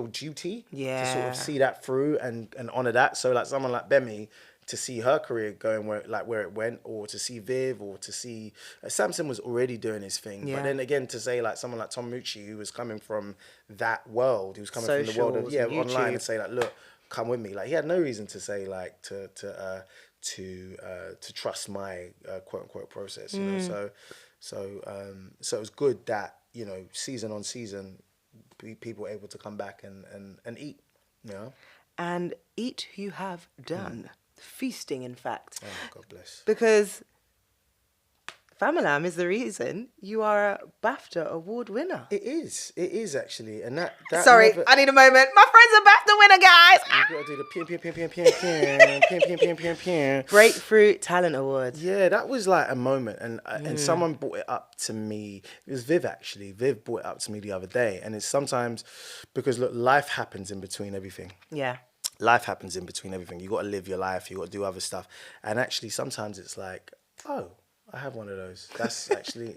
duty to sort of see that through and honor that. So like someone like Bemi, to see her career going where it went, or to see Viv, or to see Samson was already doing his thing, but then again to say like someone like Tom Mucci, who was coming from that world, he was coming from the world of online, and say like, look, come with me. Like he had no reason to say like to trust my quote unquote process, you know. So it was good that, you know, season on season, people were able to come back and eat, you know. And eat you have done. Feasting, in fact. Oh, God bless. Because Famalam is the reason you are a Bafta award winner. It is actually, and that. Sorry, I need a moment. My friend's a Bafta winner, guys. You gotta do the pin. Breakthrough Talent Award. Yeah, that was like a moment, and someone brought it up to me. It was Viv actually. Viv brought it up to me the other day, and it's sometimes because look, life happens in between everything. Yeah. Life happens in between everything. You got to live your life. You got to do other stuff. And actually, sometimes it's like, oh, I have one of those. That's actually...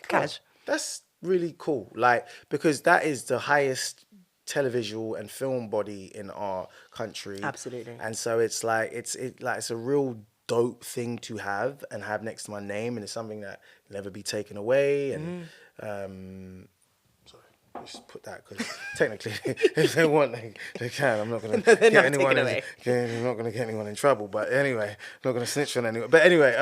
Cash. That's really cool. Like, because that is the highest televisual and film body in our country. Absolutely. And so it's like, it's a real dope thing to have and have next to my name. And it's something that will never be taken away. And... just put that, because technically, if they want, they can. I'm not going to get anyone. I'm not going to get anyone in trouble. But anyway, I'm not going to snitch on anyone. But anyway,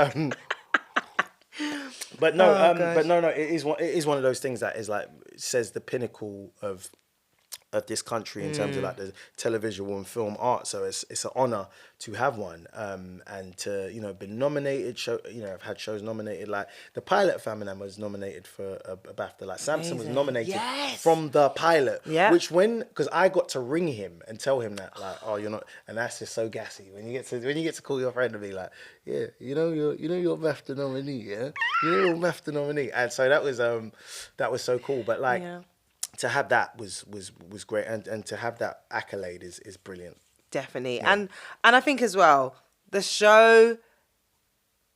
but no, It is one of those things that is like, says the pinnacle of of this country in terms of like the televisual and film art. So it's an honor to have one, and to, you know, been nominated. I've had shows nominated. Like the pilot of Famalam was nominated for a BAFTA. Like Samson was nominated from the pilot. Yeah. Which because I got to ring him and tell him that, like, oh, you're not, and that's just so gassy when you get to call your friend and be like, yeah, you're BAFTA nominee, yeah, you're BAFTA nominee, and so that was so cool. But like. Yeah. To have that was great, and to have that accolade is brilliant. Definitely. Yeah. And I think as well, the show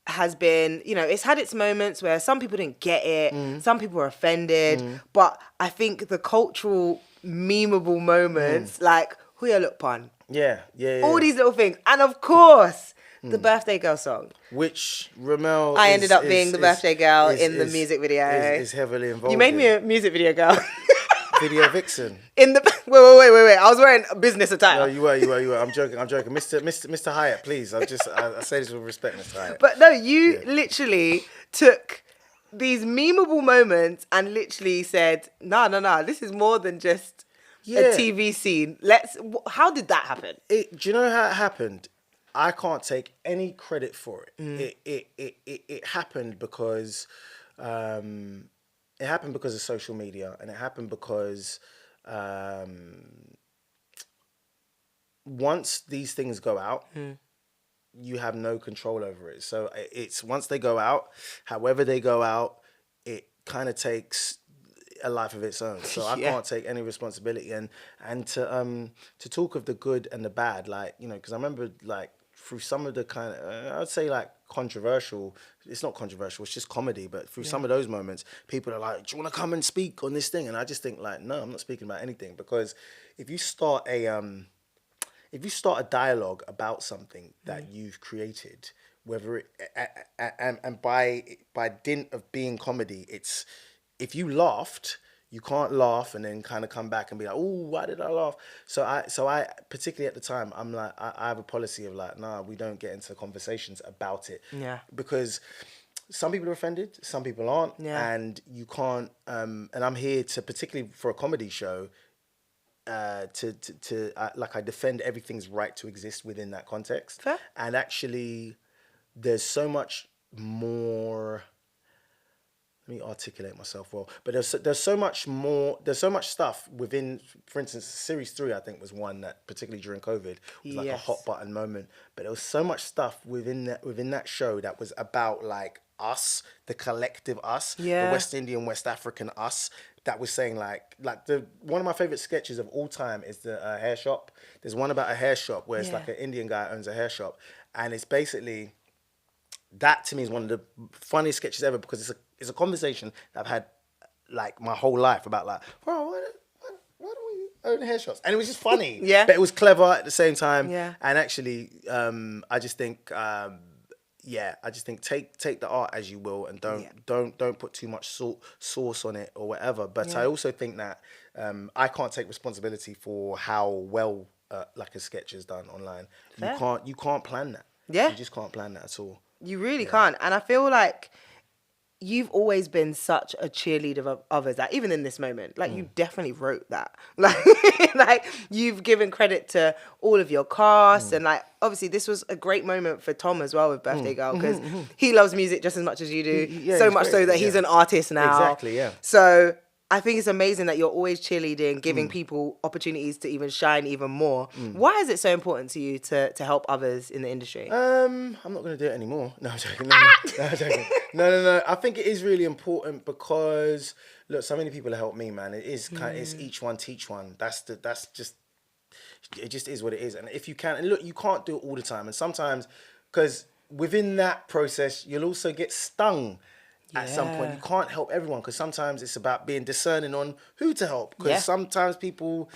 has been, you know, it's had its moments where some people didn't get it, some people were offended, but I think the cultural memeable moments, like Who Ya Look Pun, all these little things, and of course the birthday girl song, which Remel ended up being the birthday girl in the music video, is heavily involved. You made me a music video girl. Video vixen. In the wait. I was wearing a business attire. No, you were. I'm joking. Mr. Hyatt, please. I say this with respect, Mr. Hyatt. But no, you literally took these memeable moments and literally said, no, this is more than just a TV scene. How did that happen? Do you know how it happened? I can't take any credit for it. It happened because it happened because of social media, and it happened because once these things go out, you have no control over it. So it's once they go out, however they go out, it kind of takes a life of its own. So I can't take any responsibility. And to talk of the good and the bad, like, you know, because I remember like through some of the kind of, I'd say like controversial, it's not controversial, it's just comedy, but through some of those moments, people are like, do you want to come and speak on this thing? And I just think like, no, I'm not speaking about anything, because if you start a dialogue about something that you've created, whether it, and by dint of being comedy, it's, if you laughed, you can't laugh and then kind of come back and be like, oh, why did I laugh? So I particularly at the time, I'm like, I have a policy of like, nah, we don't get into conversations about it. Yeah. Because some people are offended, some people aren't. Yeah. And you can't, and I'm here to, particularly for a comedy show, like I defend everything's right to exist within that context. Fair. And actually, there's so much more. Let me articulate myself well. But there's so much more. There's so much stuff within. For instance, series 3, I think, was one that, particularly during COVID, was like a hot button moment. But there was so much stuff within that show that was about like us, the collective us, the West Indian, West African us. That was saying like one of my favorite sketches of all time is the hair shop. There's one about a hair shop where it's like an Indian guy owns a hair shop, and it's basically, that to me is one of the funniest sketches ever, because it's a conversation that I've had like my whole life about like, bro, why don't we own hair shops? And it was just funny, but it was clever at the same time. Yeah. And actually, I just think. I just think take the art as you will, and don't put too much sauce on it or whatever. But I also think that I can't take responsibility for how well like a sketch is done online. Fair. You can't plan that. Yeah, you just can't plan that at all. You really can't. And I feel like you've always been such a cheerleader of others, that even in this moment, like you definitely wrote that. Like you've given credit to all of your cast, and like obviously this was a great moment for Tom as well with Birthday Girl, because he loves music just as much as you do, so much great. So that he's an artist now. Exactly, yeah. So I think it's amazing that you're always cheerleading, giving people opportunities to even shine even more. Why is it so important to you to help others in the industry? I'm not going to do it anymore. No, I'm joking. I'm joking. No. I think it is really important because, look, so many people have helped me, man. It is it's each one teach one. That's just, it just is what it is. And if you can, and look, you can't do it all the time. And sometimes, because within that process, you'll also get stung. At some point, you can't help everyone, because sometimes it's about being discerning on who to help. Because sometimes people,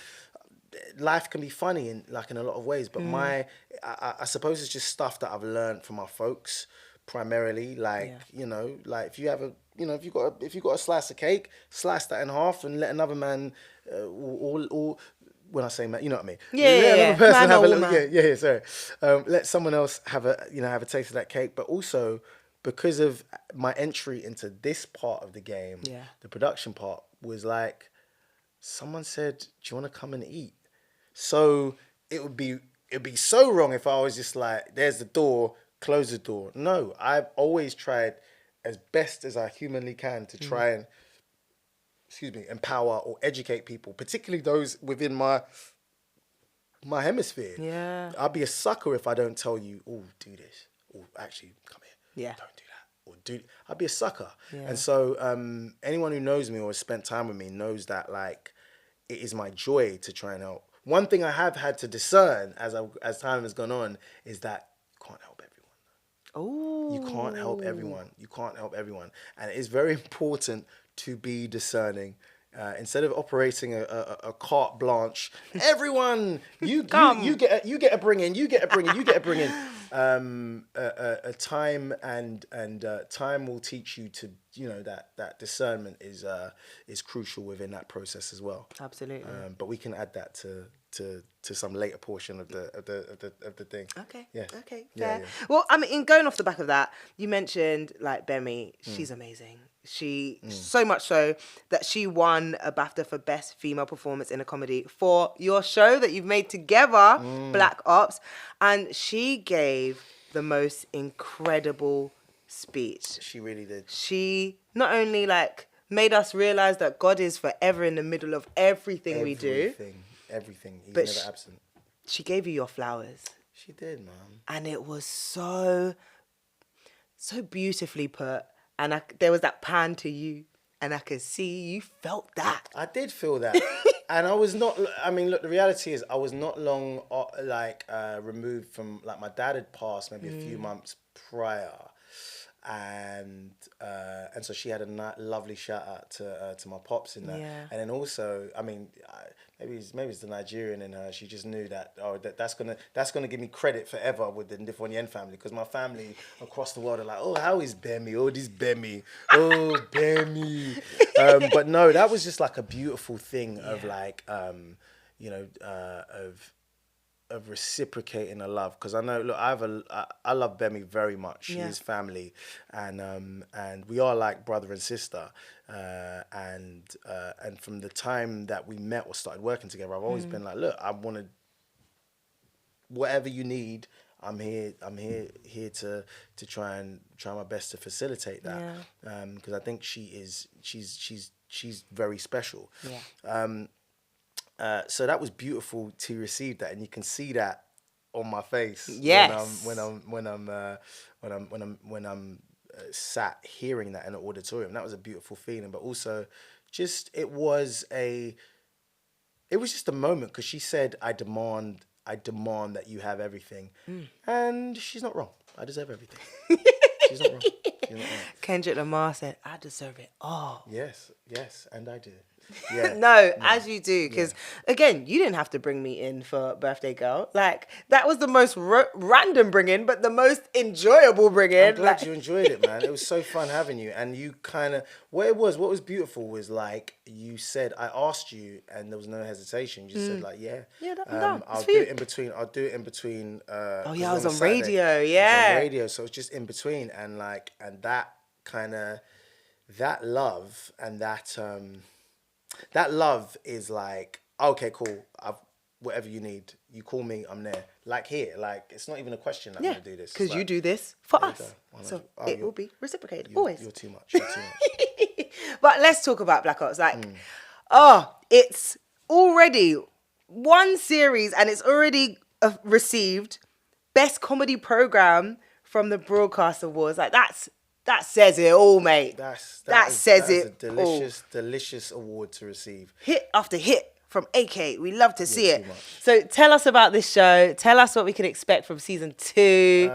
life can be funny in a lot of ways. But I suppose it's just stuff that I've learned from my folks primarily. Like you know, like if you have a, you know, if you got a slice of cake, slice that in half and let another man, or when I say man, you know what I mean. Let another person have a little, sorry. Let someone else have a taste of that cake, but also, because of my entry into this part of the game, the production part was like, someone said, "Do you want to come and eat?" So it'd be so wrong if I was just like, "There's the door, close the door." No, I've always tried as best as I humanly can to try and, empower or educate people, particularly those within my hemisphere. Yeah. I'd be a sucker if I don't tell you, "Oh, do this," or "Actually, come here." Yeah. Don't do that. Or do. I'd be a sucker. Yeah. And so, anyone who knows me or has spent time with me knows that, like, it is my joy to try and help. One thing I have had to discern as time has gone on is that you can't help everyone. Oh. You can't help everyone. You can't help everyone. And it is very important to be discerning. Instead of operating a carte blanche, everyone, you get a bring in, you get a bring in, you get a bring in. A time and time will teach you to, that discernment is crucial within that process as well. Absolutely. But we can add that to some later portion of the thing. Okay. Yeah. Okay. Yeah, Fair. yeah. Well, I mean, in going off the back of that, you mentioned like Bemi. She's amazing. She so much so that she won a Bafta for Best Female Performance in a Comedy for your show that you've made together, Black Ops, and she gave the most incredible speech. She really did. She not only like made us realize that God is forever in the middle of everything we do. Everything. He's But never absent. She gave you your flowers. She did, man. And it was so beautifully put. And there was that pan to you. And I could see you felt that. I did feel that. And I was not, I mean, look, the reality is I was not long, removed from, like, my dad had passed maybe a few months prior. And so she had a lovely shout out to my pops in that. Yeah. And then also, I mean, maybe it's the Nigerian in her. She just knew that that's gonna give me credit forever with the Ndifornyen family, because my family across the world are like, "Oh, how is Bemi? Oh, this Bemi. Oh, Bemi." But no, that was just like a beautiful thing of like of reciprocating a love, because I know, look, I love Bemi very much. She is family, and we are like brother and sister, and from the time that we met or started working together, I've always been like, look, I want to, whatever you need, I'm here to try my best to facilitate that, because I think she's very special. So that was beautiful to receive that, and you can see that on my face. Yes. When I'm sat hearing that in an auditorium. That was a beautiful feeling, but also just it was just a moment, because she said, I demand that you have everything, and she's not wrong. I deserve everything. She's not wrong. Kendrick Lamar said, I deserve it all. Yes, and I do. Yeah. No, as you do, because again, you didn't have to bring me in for Birthday Girl. Like, that was the most random bring in, but the most enjoyable bring in. I'm glad you enjoyed it, man. It was so fun having you, and you kind of what was beautiful was, like, you said, I asked you, and there was no hesitation. You just said, like, I'll do it in between. I was on radio. Yeah, on radio, so it's just in between, and like, and that kind of that love and that love is like, okay, cool. Whatever you need, you call me, I'm there. Like here, like, it's not even a question that I'm gonna do this. Because like, you do this for us, so it will be reciprocated always. You're too much. You're too much. But let's talk about Black Ops. Like, it's already one series, and it's already received Best Comedy Program from the Broadcast Awards. Like, that says it all, mate. That says it all. Delicious award to receive. Hit after hit from AK. We love to see it. So tell us about this show. Tell us what we can expect from season 2.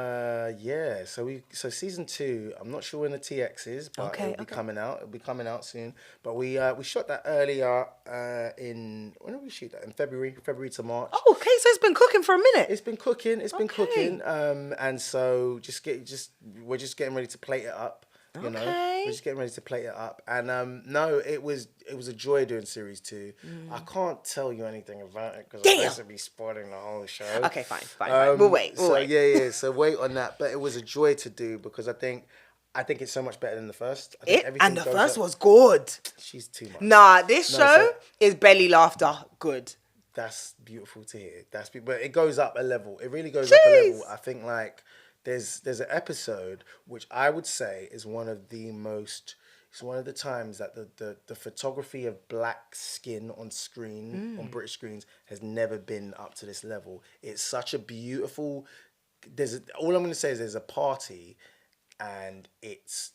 So season 2, I'm not sure when the TX is, but it'll be coming out. It'll be coming out soon. But we shot that earlier when did we shoot that? In February to March. Oh, okay. So it's been cooking for a minute. It's been cooking. And so we're just getting ready to plate it up. You know, we're just getting ready to plate it up, and no, it was a joy doing series 2. I can't tell you anything about it because I'm basically spoiling the whole show. Okay, fine. We'll wait. So wait on that. But it was a joy to do, because I think I think it's so much better than the first. I think And the goes first up. was good. She's too much. Nah, this No, show so- is belly laughter good. That's beautiful to hear. But it goes up a level. It really goes up a level. I think like there's an episode which I would say is one of the most. It's one of the times that the photography of black skin on screen on British screens has never been up to this level. It's such a beautiful. All I'm going to say is there's a party, and it's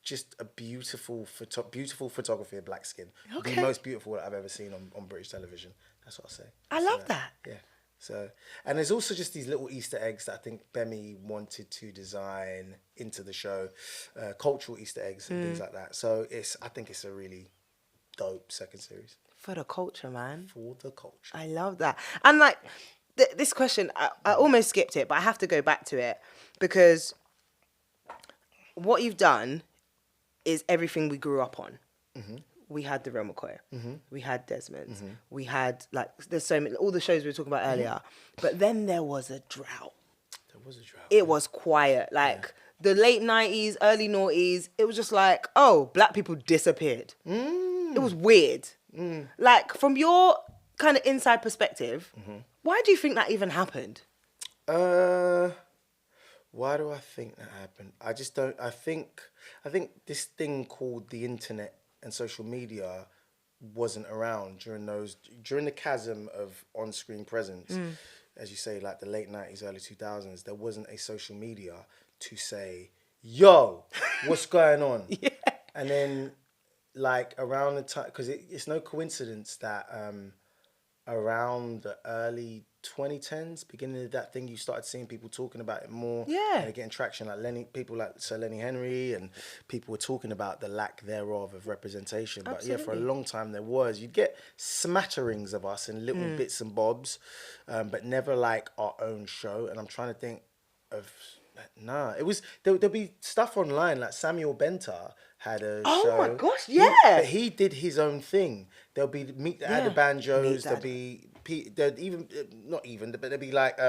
just a beautiful photography of black skin. Okay. The most beautiful that I've ever seen on British television. That's what I'll say. I love that. Yeah. So, and there's also just these little Easter eggs that I think Bemi wanted to design into the show, cultural Easter eggs and things like that. So I think it's a really dope second series. For the culture, man. For the culture. I love that. And like this question, I almost skipped it, but I have to go back to it because what you've done is everything we grew up on. Mm-hmm. We had the Real McCoy. Mm-hmm. We had Desmond's. Mm-hmm. We had there's so many, all the shows we were talking about earlier. But then there was a drought. There was a drought. It was quiet. The late 90s, early noughties, it was just like, oh, black people disappeared. It was weird. Like, from your kind of inside perspective, why do you think that even happened? Why do I think that happened? I just don't. I think this thing called the internet and social media wasn't around during the chasm of on-screen presence. As you say, like the late 90s, early 2000s, there wasn't a social media to say, yo, what's going on? Yeah. And then like around the time, because it's no coincidence that around the early 2010s, beginning of that thing, you started seeing people talking about it more. Yeah. And getting traction, people like Sir Lenny Henry, and people were talking about the lack thereof of representation. But Absolutely. yeah, for a long time there was. You'd get smatterings of us in little bits and bobs, but never like our own show. And I'm trying to think of... Nah, it was... There'll be stuff online, like Samuel Benter had a show. Oh my gosh, yeah. He did his own thing. There'll be Meet the Ada Banjos, there'll be... There'd even not even, but there'd be like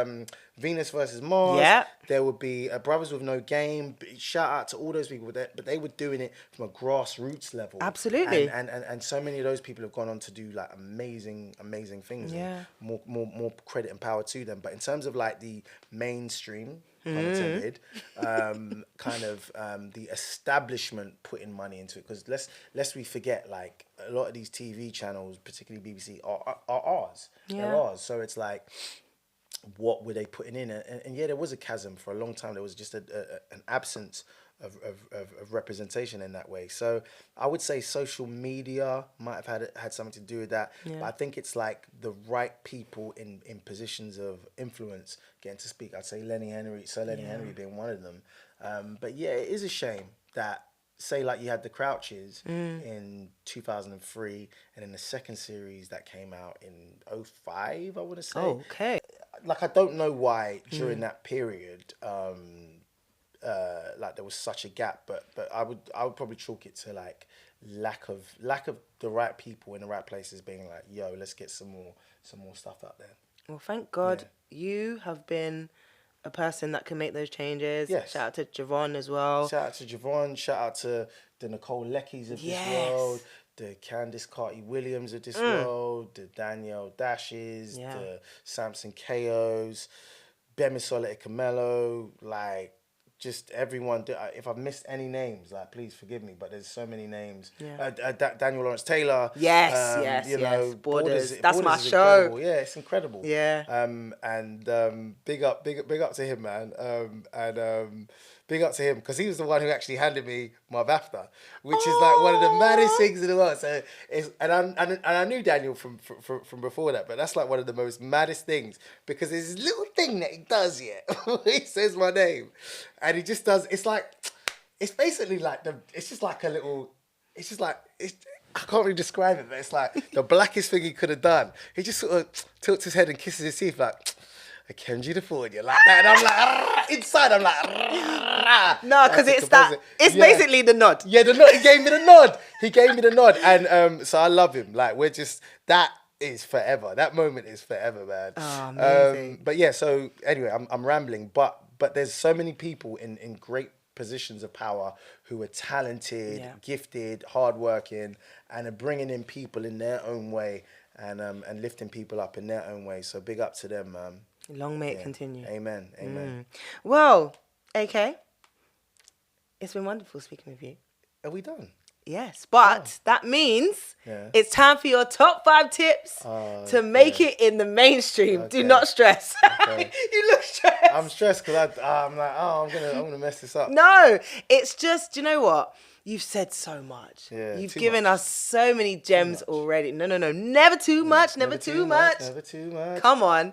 Venus versus Mars. Yeah. There would be Brothers with No Game. Shout out to all those people, but they were doing it from a grassroots level. Absolutely. And so many of those people have gone on to do like amazing things. Yeah. And more credit and power to them. But in terms of like the mainstream, pun intended, the establishment putting money into it, because lest we forget, like a lot of these TV channels, particularly BBC, are ours. Yeah. They're ours. So it's like, what were they putting in? And yeah, there was a chasm for a long time. There was just an absence of representation in that way. So I would say social media might have had something to do with that. Yeah. But I think it's like the right people in positions of influence getting to speak. I'd say Sir Lenny Henry being one of them. But yeah, it is a shame that, say like you had the Crouches in 2003, and then the second series that came out in 2005, I want to say. Oh, okay. Like, I don't know why during that period, like there was such a gap, but I would probably chalk it to like lack of the right people in the right places being like, yo, let's get some more stuff out there. Well, thank God you have been a person that can make those changes. Yes. Shout out to Javone as well. Shout out to Javone. Shout out to the Nicole Leckies of this world, the Candice Carty-Williams of this world, the Danielle Dashes, the Samson Keos, Bemisola Ikamelo, like, just everyone. If I've missed any names, like, please forgive me, but there's so many names. Yeah. Daniel Lawrence Taylor. Yes. Borders. That's my show. Incredible. Yeah, it's incredible. Yeah. And big up to him, man. Big up to him, because he was the one who actually handed me my Bafta, which is like one of the maddest things in the world. So I knew Daniel from before that, but that's like one of the most maddest things, because there's this little thing that he does here. He says my name, and he just does. It's basically like it's just like a little. It's just like I can't really describe it, but it's like the blackest thing he could have done. He just sort of tilts his head and kisses his teeth like, Akemnji Ndifornyen, like that. And I'm like, inside, I'm like, no, because it's basically the nod. Yeah, the nod. He gave me the nod. And so I love him. Like, that is forever. That moment is forever, man. Oh, amazing. But yeah, so anyway, I'm rambling, but there's so many people in great positions of power who are talented, Yeah. gifted, hardworking, and are bringing in people in their own way and lifting people up in their own way. So big up to them. Long may it Yeah. continue. Amen. Amen. Well, AK, it's been wonderful speaking with you. Are we done? Yes, but that means Yeah. it's time for your top 5 tips to make it in the mainstream. Do not stress. You look stressed. I'm stressed because I'm like, I'm gonna mess this up. No, it's just, you know what? You've said so much. Yeah, You've too given much. us so many gems already. No. Never too much. Never too much. Never too much. Come on.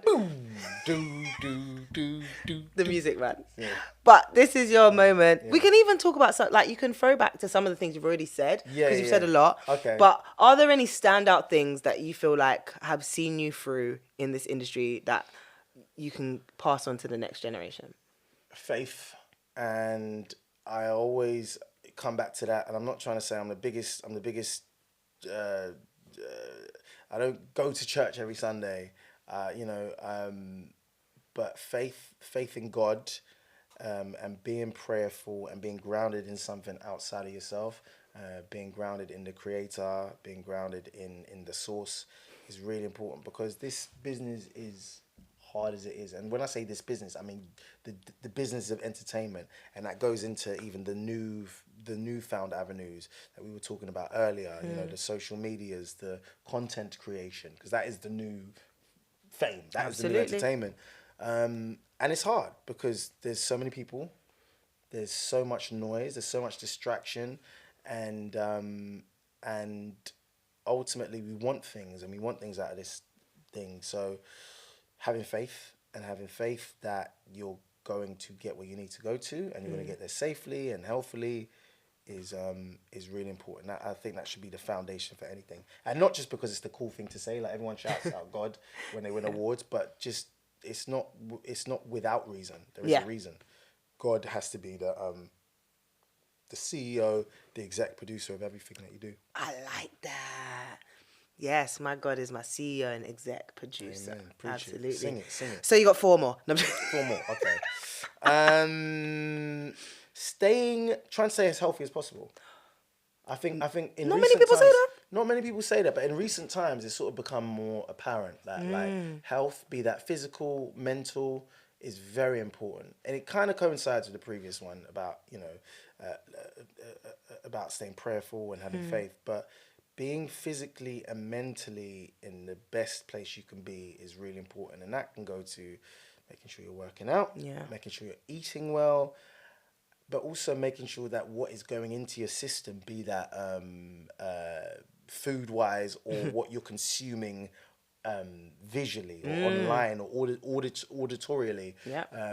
Do. The music, man. Yeah. But this is your moment. We can even talk about like you can throw back to some of the things you've already said because you've said a lot. Okay. But are there any standout things that you feel like have seen you through in this industry that you can pass on to the next generation? Faith, and I always come back to that. And I'm not trying to say I'm the biggest. I don't go to church every Sunday, but faith in God, and being prayerful and being grounded in something outside of yourself, being grounded in the Creator, being grounded in the source is really important, because this business is hard as it is. And when I say this business, I mean the business of entertainment, and that goes into even the newfound avenues that we were talking about earlier, the social medias, the content creation, because that is the new fame, that is the new entertainment. And it's hard because there's so many people, there's so much noise, there's so much distraction, and ultimately we want things out of this thing. So having faith that you're going to get where you need to go to, and you're going to get there safely and healthily is really important. I think that should be the foundation for anything, and not just because it's the cool thing to say, like everyone shouts out God when they win awards, but just it's not without reason. There is a reason. God has to be the CEO, the exec producer of everything that you do. I like that. Yes, my God is my CEO and exec producer. Amen. Absolutely. Sing it. So you got 4 more. No, 4 more. Okay. Trying to stay as healthy as possible. I think in Not recent many people times, say that. Not many people say that, but in recent times, it's sort of become more apparent that like health, be that physical, mental, is very important, and it kind of coincides with the previous one about about staying prayerful and having faith, but being physically and mentally in the best place you can be is really important, and that can go to making sure you're working out, making sure you're eating well, but also making sure that what is going into your system, be that food-wise or what you're consuming visually or online or auditorially,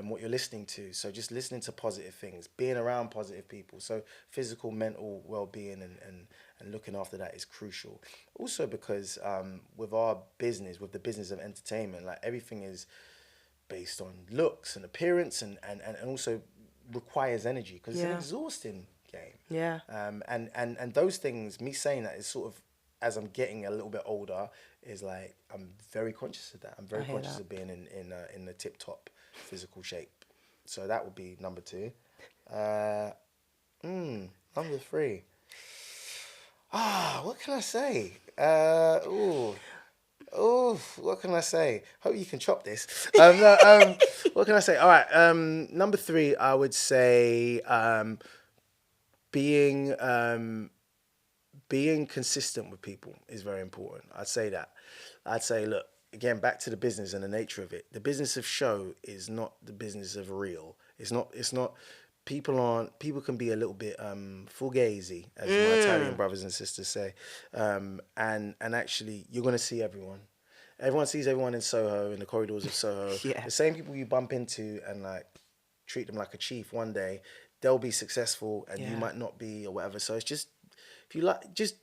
what you're listening to. So just listening to positive things, being around positive people. So physical, mental well-being and looking after that is crucial. Also because with our business, with the business of entertainment, like everything is based on looks and appearance and also requires energy, because it's an exhausting game. Yeah. And those things, me saying that is sort of, as I'm getting a little bit older, is like I'm very conscious of that. I'm very conscious of being in the tip top physical shape. So that would be number 2. Number 3. What can I say? What can I say? Hope you can chop this. What can I say? All right. Number 3, I would say being consistent with people is very important. I'd say that. I'd say, look, again, back to the business and the nature of it. The business of show is not the business of real. It's not. People can be a little bit fugazi, as my Italian brothers and sisters say, and actually you're gonna see everyone. Everyone sees everyone in Soho, in the corridors of Soho. The same people you bump into and like treat them like a chief one day, they'll be successful and you might not be, or whatever. So it's just, if you like, just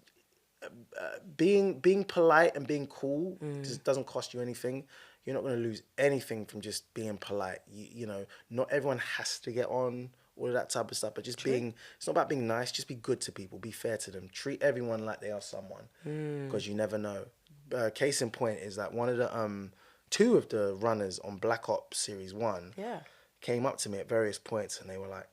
being polite and being cool just doesn't cost you anything. You're not going to lose anything from just being polite. You know, not everyone has to get on, all of that type of stuff, but just being, it's not about being nice, just be good to people, be fair to them, treat everyone like they are someone, because you never know. Case in point is that one of the, 2 of the runners on Black Ops Series 1 came up to me at various points and they were like,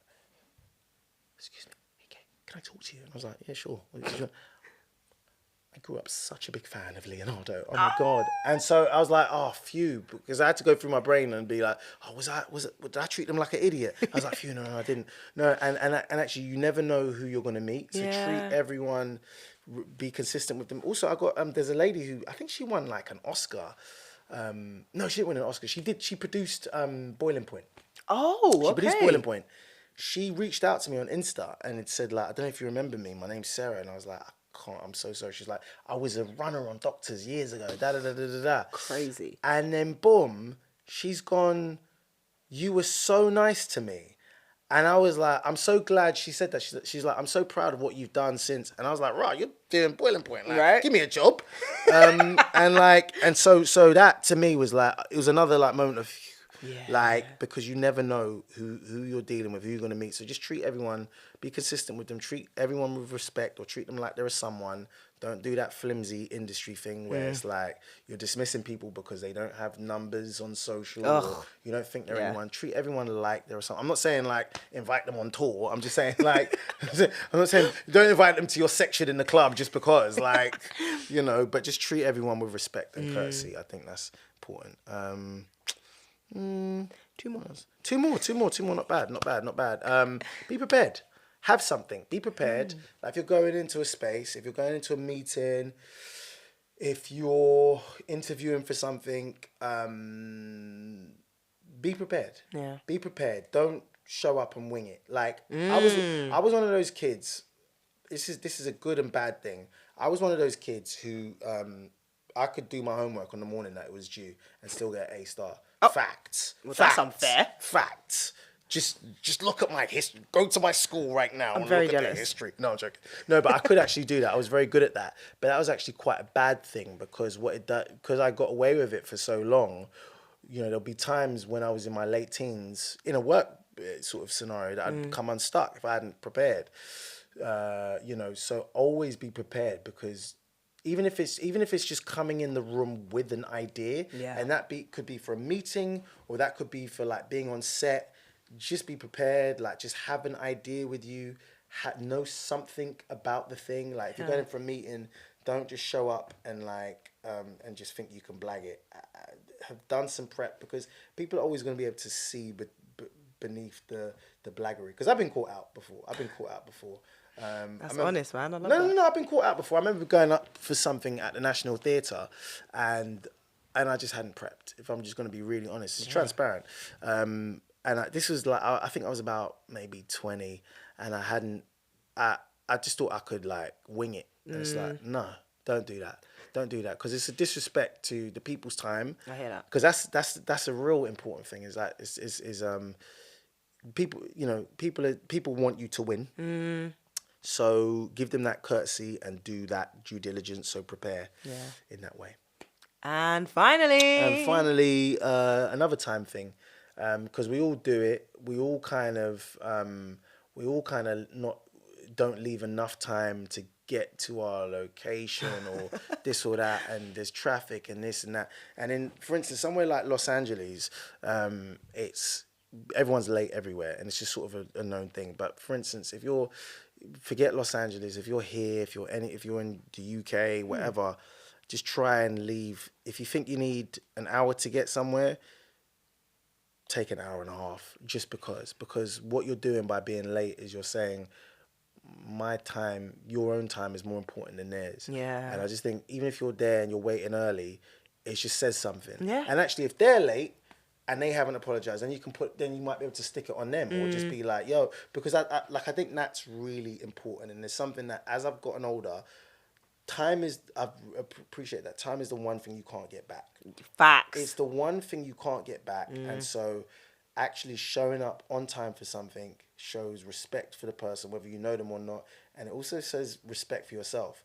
excuse me, hey, can I talk to you? And I was like, yeah, sure. I grew up such a big fan of Leonardo. Oh my God. And so I was like, oh, phew, because I had to go through my brain and be like, oh, did I treat them like an idiot? I was like, phew, no, I didn't. No, and actually you never know who you're going to meet. So treat everyone, be consistent with them. Also, I got, there's a lady who, I think she won like an Oscar. No, she didn't win an Oscar. She produced Boiling Point. Oh, She okay. produced Boiling Point. She reached out to me on Insta and it said like, I don't know if you remember me, my name's Sarah. And I was like, I'm so sorry. She's like, I was a runner on Doctors years ago. Crazy. And then boom, she's gone, you were so nice to me. And I was like, I'm so glad she said that. She's like, I'm so proud of what you've done since. And I was like, right, you're doing Boiling Point. Like, right. Give me a job. And so that to me was like, it was another like moment of, like, because you never know who you're dealing with, who you're going to meet. So just treat everyone, be consistent with them, treat everyone with respect, or treat them like they're someone. Don't do that flimsy industry thing where it's like you're dismissing people because they don't have numbers on social or you don't think they're anyone. Treat everyone like they're someone. I'm not saying like invite them on tour. I'm just saying like, I'm not saying don't invite them to your section in the club just because like, but just treat everyone with respect and courtesy. I think that's important. Two more. Not bad. Be prepared. Have something. Be prepared. Like if you're going into a space, if you're going into a meeting, if you're interviewing for something, be prepared. Yeah. Be prepared. Don't show up and wing it. Like I was one of those kids. This is a good and bad thing. I was one of those kids who I could do my homework on the morning that it was due and still get an A*. Facts. Well, Facts. that's unfair. Facts. Just look at my history. Go to my school right now and very look at jealous. their history. No, I'm joking. No, but I could actually do that. I was very good at that. But that was actually quite a bad thing because because I got away with it for so long. There'll be times when I was in my late teens in a work sort of scenario that I'd come unstuck if I hadn't prepared. So always be prepared because even if it's just coming in the room with an idea, and that could be for a meeting or that could be for like being on set, just be prepared. Like just have an idea with you, know something about the thing. Like if you're going for a meeting, don't just show up and like and just think you can blag it. Have done some prep because people are always going to be able to see beneath the blaggery. Because I've been caught out before. That's honest, man. I love that. No, I've been caught out before. I remember going up for something at the National Theatre and I just hadn't prepped. If I'm just going to be really honest, it's transparent. This was like I think I was about maybe 20, and I just thought I could like wing it. And it's like no, don't do that. Don't do that because it's a disrespect to the people's time. I hear that. Because that's a real important thing. Is that is people people want you to win. So give them that courtesy and do that due diligence. So prepare in that way. And finally, another time thing, because we all do it. We all kind of not don't leave enough time to get to our location or this or that, and there's traffic and this and that. And in, for instance, somewhere like Los Angeles, it's everyone's late everywhere, and it's just sort of a known thing. But for instance, forget Los Angeles, if you're here, if you're in the UK, whatever, just try and leave. If you think you need an hour to get somewhere, take an hour and a half, just because what you're doing by being late is you're saying my time, your own time is more important than theirs. Yeah. And I just think even if you're there and you're waiting early, it just says something. Yeah. And actually, if they're late and they haven't apologized, then you might be able to stick it on them or just be like, yo, because I think that's really important. And there's something that as I've gotten older, I appreciate that. Time is the one thing you can't get back. Facts. It's the one thing you can't get back. And so actually showing up on time for something shows respect for the person, whether you know them or not. And it also says respect for yourself.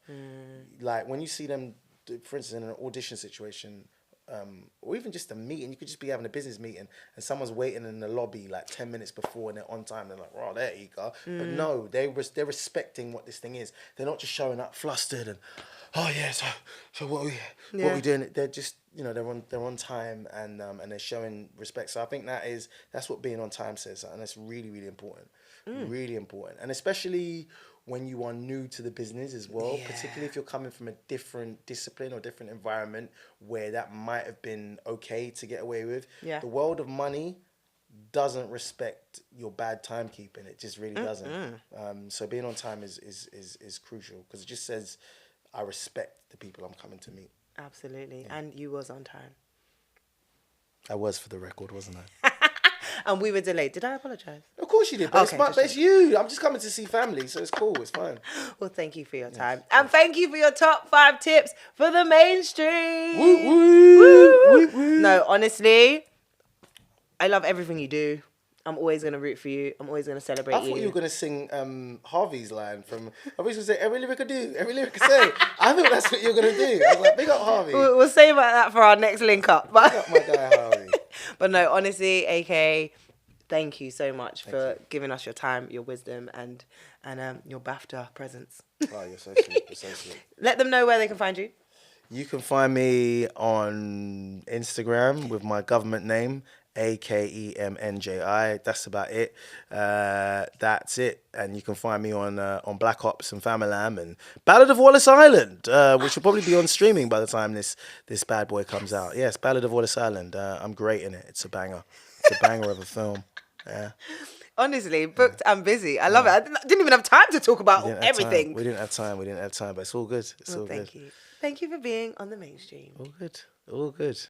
Like when you see them, for instance, in an audition situation, or even just a meeting, you could just be having a business meeting and someone's waiting in the lobby like 10 minutes before and they're on time. They're like, oh, there you go. But no, they're respecting what this thing is. They're not just showing up flustered and, oh yeah, so what are we doing? They're just, they're on time and they're showing respect. So I think that's what being on time says, and that's really, really important. Really important. And especially when you are new to the business as well, particularly if you're coming from a different discipline or different environment where that might have been okay to get away with. Yeah. The world of money doesn't respect your bad timekeeping. It just really doesn't. So being on time is crucial, because it just says I respect the people I'm coming to meet. Absolutely. And you was on time. I was, for the record, wasn't I? And we were delayed. Did I apologise? Of course you did, but, Okay, but it's you. I'm just coming to see family, so it's cool. It's fine. Well, thank you for your time. And thank you for your top 5 tips for the mainstream. Woo, woo, woo, woo. No, honestly, I love everything you do. I'm always going to root for you. I'm always going to celebrate you. I thought you were going to sing Harvey's line from... I was going to say, every lyric I do, every lyric I say. I thought that's what you were going to do. I was like, big up Harvey. We'll say about that for our next link up. But, Big up my guy Harvey. But no, honestly, AK, thank you so much for giving us your time, your wisdom, and your BAFTA presence. Oh, you're so sweet. You're so sweet. Let them know where they can find you. You can find me on Instagram with my government name, Akemnji. That's about it. That's it. And you can find me on Black Ops and Famalam and Ballad of Wallace Island, which will probably be on streaming by the time this bad boy comes out. Yes, Ballad of Wallace Island. I'm great in it. It's a banger. It's a banger of a film. Yeah. Honestly, booked and busy. I love it. I didn't even have time to talk about everything. We didn't have time, but it's all good. It's all good. Thank you. Thank you for being on the mainstream. All good. All good.